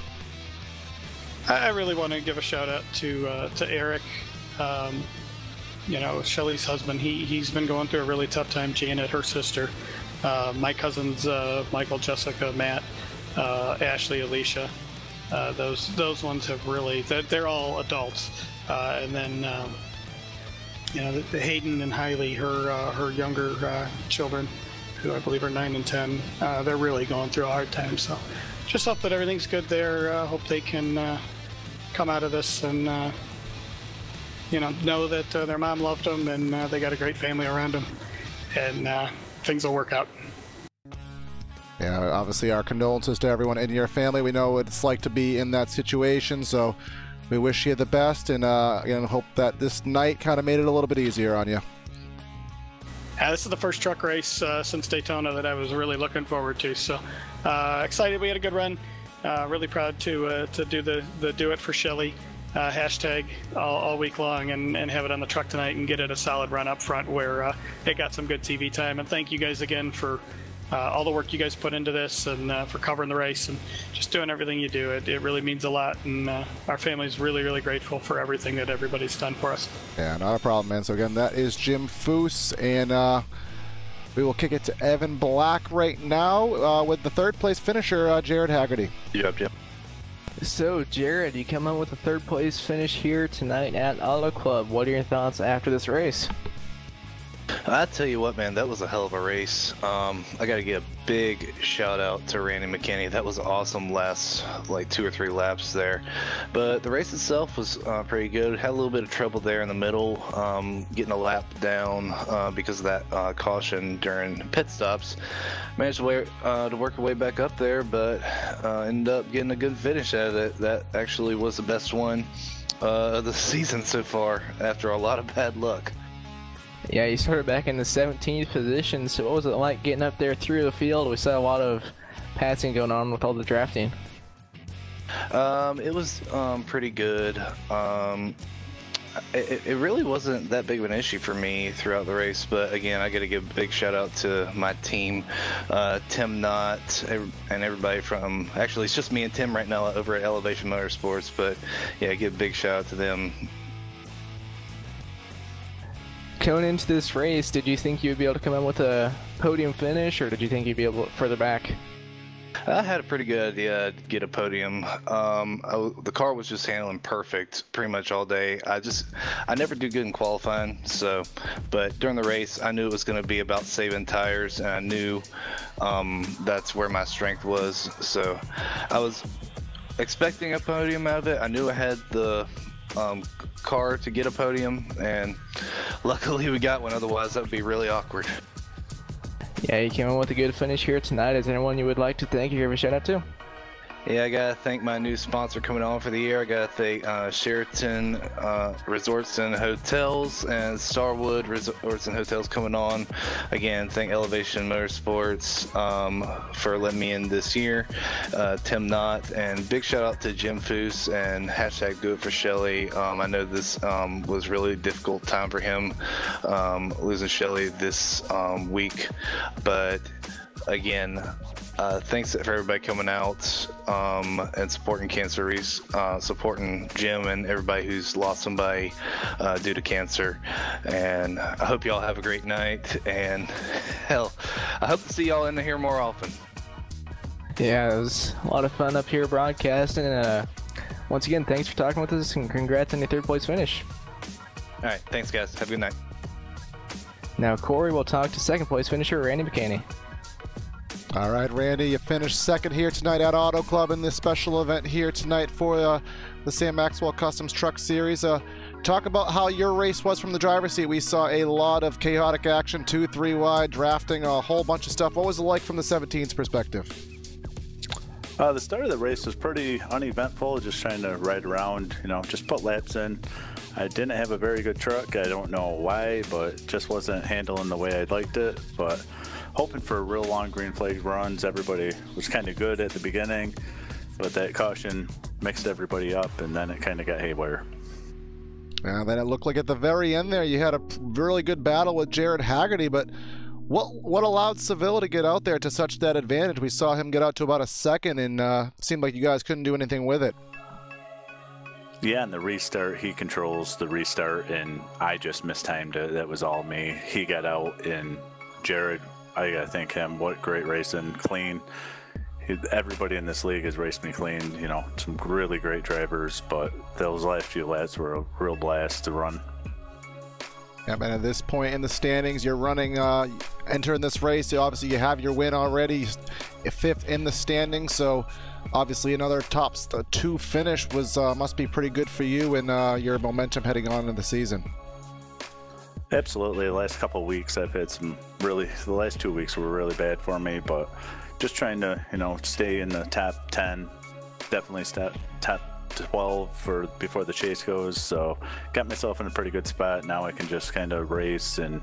I really want to give a shout out to Eric. You know, Shelly's husband. He's been going through a really tough time. Janet, her sister, my cousins, Michael, Jessica, Matt, Ashley, Alicia. Those ones have really. They're all adults, and then. You know, the Hayden and Hailey, her younger children, who I believe are 9 and 10, they're really going through a hard time. So just hope that everything's good there. Hope they can come out of this and, you know that their mom loved them, and they got a great family around them, and things will work out. Yeah, obviously our condolences to everyone in your family. We know what it's like to be in that situation, so we wish you the best, and hope that this night kind of made it a little bit easier on you. This is the first truck race since Daytona that I was really looking forward to. So excited. We had a good run. Really proud to do the do it for Shelly hashtag all week long, and have it on the truck tonight and get it a solid run up front where it got some good TV time. And thank you guys again for all the work you guys put into this, and for covering the race and just doing everything you do. It really means a lot, and our family's really, really grateful for everything that everybody's done for us. Yeah, not a problem, man. So again, that is Jim Foose, and we will kick it to Evan Black right now with the 3rd place finisher, Jared Haggerty. Yep, Jim. So, Jared, you come out with a 3rd place finish here tonight at Auto Club. What are your thoughts after this race? I tell you what, man, that was a hell of a race. I got to give a big shout out to Randy McKinney. That was awesome last like 2 or 3 laps there. But the race itself was pretty good. Had a little bit of trouble there in the middle, getting a lap down because of that caution during pit stops. Managed to work our way back up there, but ended up getting a good finish out of it. That actually was the best one of the season so far after a lot of bad luck. Yeah, you started back in the 17th position, so what was it like getting up there through the field? We saw a lot of passing going on with all the drafting. It was pretty good. It really wasn't that big of an issue for me throughout the race, but again, I got to give a big shout out to my team, Tim Knott, and everybody from, actually it's just me and Tim right now over at Elevation Motorsports, but yeah, give a big shout out to them. Going into this race, did you think you'd be able to come in with a podium finish, or did you think you'd be able to further back? I had a pretty good idea to get a podium. The car was just handling perfect pretty much all day. I never do good in qualifying, but during the race, I knew it was going to be about saving tires, and I knew that's where my strength was. So I was expecting a podium out of it. I knew I had the car to get a podium, and luckily we got one, otherwise that would be really awkward. Yeah, you came in with a good finish here tonight. Is there anyone you would like to thank or give a shout out to? Yeah, I gotta thank my new sponsor coming on for the year. I gotta thank Sheraton Resorts and Hotels and Starwood Resorts and Hotels coming on. Again, thank Elevation Motorsports for letting me in this year. Tim Knott, and big shout out to Jim Foose and hashtag Do It For Shelly. I know this was really difficult time for him losing Shelly this week, but again, thanks for everybody coming out and supporting cancer, supporting Jim and everybody who's lost somebody due to cancer. And I hope y'all have a great night. And hell, I hope to see y'all in here more often. Yeah, it was a lot of fun up here broadcasting. And once again, thanks for talking with us, and congrats on your third place finish. All right, thanks guys. Have a good night. Now Corey will talk to second place finisher Randy Makeeng. All right, Randy, you finished second here tonight at Auto Club in this special event here tonight for the Sam Maxwell Customs Truck Series. Talk about how your race was from the driver's seat. We saw a lot of chaotic action, 2-3 wide, drafting, a whole bunch of stuff. What was it like from the 17's perspective? The start of the race was pretty uneventful, just trying to ride around, just put laps in. I didn't have a very good truck. I don't know why, but just wasn't handling the way I'd liked it. But hoping for real long green flag runs. Everybody was kind of good at the beginning, but that caution mixed everybody up, and then it kind of got haywire. And then it looked like at the very end there you had a really good battle with Jared Haggerty, but what allowed Seville to get out there to such that advantage? We saw him get out to about a second, and it seemed like you guys couldn't do anything with it. Yeah, and the restart, he controls the restart, and I just mistimed it. That was all me. He got out, and Jared, I gotta thank him. What great racing, clean. Everybody in this league has raced me clean. Some really great drivers, but those last few laps were a real blast to run. Yep, and at this point in the standings, you're running, entering this race. Obviously, you have your win already, fifth in the standings. So, obviously, another top 2 finish was must be pretty good for you and your momentum heading on into the season. Absolutely. The last couple of weeks, I've had the last 2 weeks were really bad for me, but just trying to, stay in the top 10, definitely top 12 before the chase goes. So got myself in a pretty good spot. Now I can just kind of race and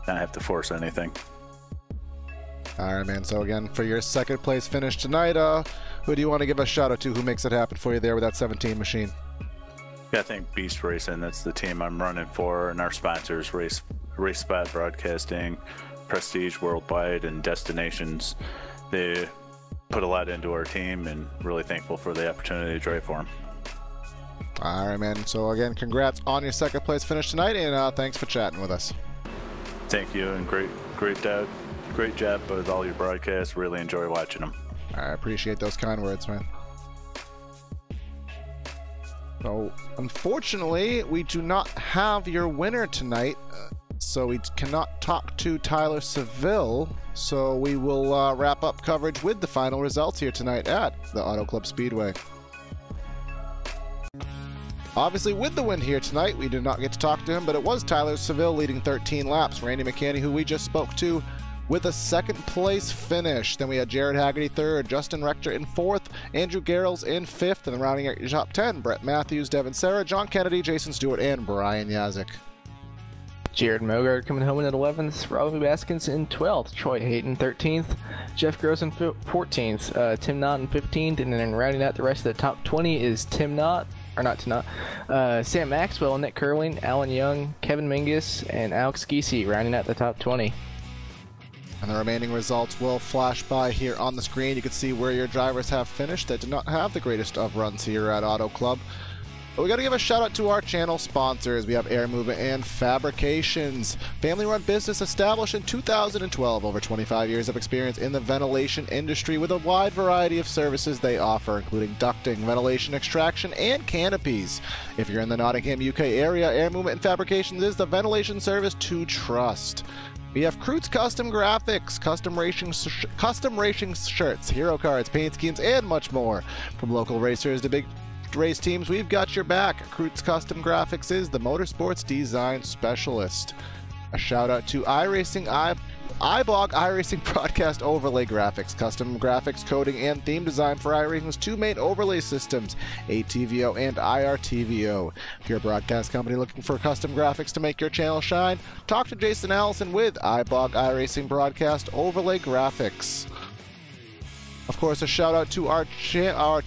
not have to force anything. All right, man. So again, for your second place finish tonight, who do you want to give a shout out to? Who makes it happen for you there with that 17 machine? Yeah, I think Beast Racing, that's the team I'm running for, and our sponsors, Race Spot Broadcasting, Prestige Worldwide, and Destinations. They put a lot into our team, and really thankful for the opportunity to drive for them. All right, man. So again, congrats on your second place finish tonight, and thanks for chatting with us. Thank you, and great job with all your broadcasts. Really enjoy watching them. I appreciate those kind words, man. So, unfortunately, we do not have your winner tonight, so we cannot talk to Tyler Seville. So we will wrap up coverage with the final results here tonight at the Auto Club Speedway. Obviously, with the win here tonight, we did not get to talk to him, but it was Tyler Seville leading 13 laps. Randy Makeeng, who we just spoke to, with a second place finish. Then we had Jared Haggerty third, Justin Rector in fourth, Andrew Garrels in fifth, and then rounding out your top 10, Brett Matthews, Devin Serra, John Kennedy, Jason Stewart, and Brian Yazik. Jared Mogard coming home in at 11th, Robbie Baskins in 12th, Troy Hayton 13th, Jeff Gross in 14th, Tim Knott in 15th, and then rounding out the rest of the top 20 is Sam Maxwell, Nick Kerwin, Alan Young, Kevin Mingus, and Alex Giese rounding out the top 20. And the remaining results will flash by here on the screen. You can see where your drivers have finished that did not have the greatest of runs here at Auto Club. But we got to give a shout out to our channel sponsors. We have Air Movement Fabrications, family-run business established in 2012. Over 25 years of experience in the ventilation industry with a wide variety of services they offer, including ducting, ventilation extraction, and canopies. If you're in the Nottingham, UK area, Air Movement Fabrications is the ventilation service to trust. We have Krutz Custom Graphics, custom racing shirts, hero cards, paint schemes, and much more. From local racers to big race teams, we've got your back. Krutz Custom Graphics is the motorsports design specialist. A shout out to iRacing iBog iRacing Broadcast Overlay Graphics, custom graphics, coding, and theme design for iRacing's two main overlay systems, ATVO and IRTVO. If you're a broadcast company looking for custom graphics to make your channel shine, talk to Jason Allison with iBog iRacing Broadcast Overlay Graphics. Of course, a shout out to our channel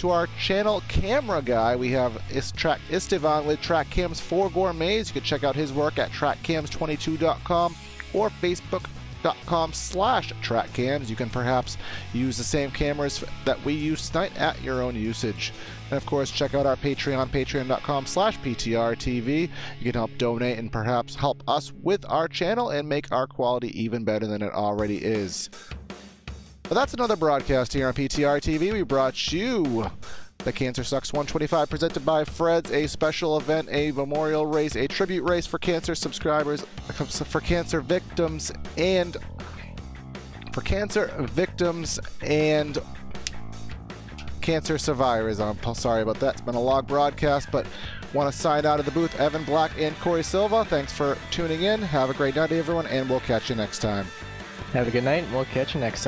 camera guy. We have Istvan with TrackCams for Gourmets. You can check out his work at trackcams22.com or facebook.com/trackcams. You can perhaps use the same cameras that we use tonight at your own usage. And of course, check out our Patreon, patreon.com/PTRTV. You can help donate and perhaps help us with our channel and make our quality even better than it already is. But that's another broadcast here on PTR TV. We brought you the Cancer Sucks 125 presented by Fred's, a special event, a memorial race, a tribute race for cancer subscribers, for cancer victims and cancer survivors. I'm sorry about that. It's been a long broadcast, but want to sign out of the booth. Evan Black and Corey Silva, thanks for tuning in. Have a great night, everyone, and we'll catch you next time. Have a good night, and we'll catch you next time.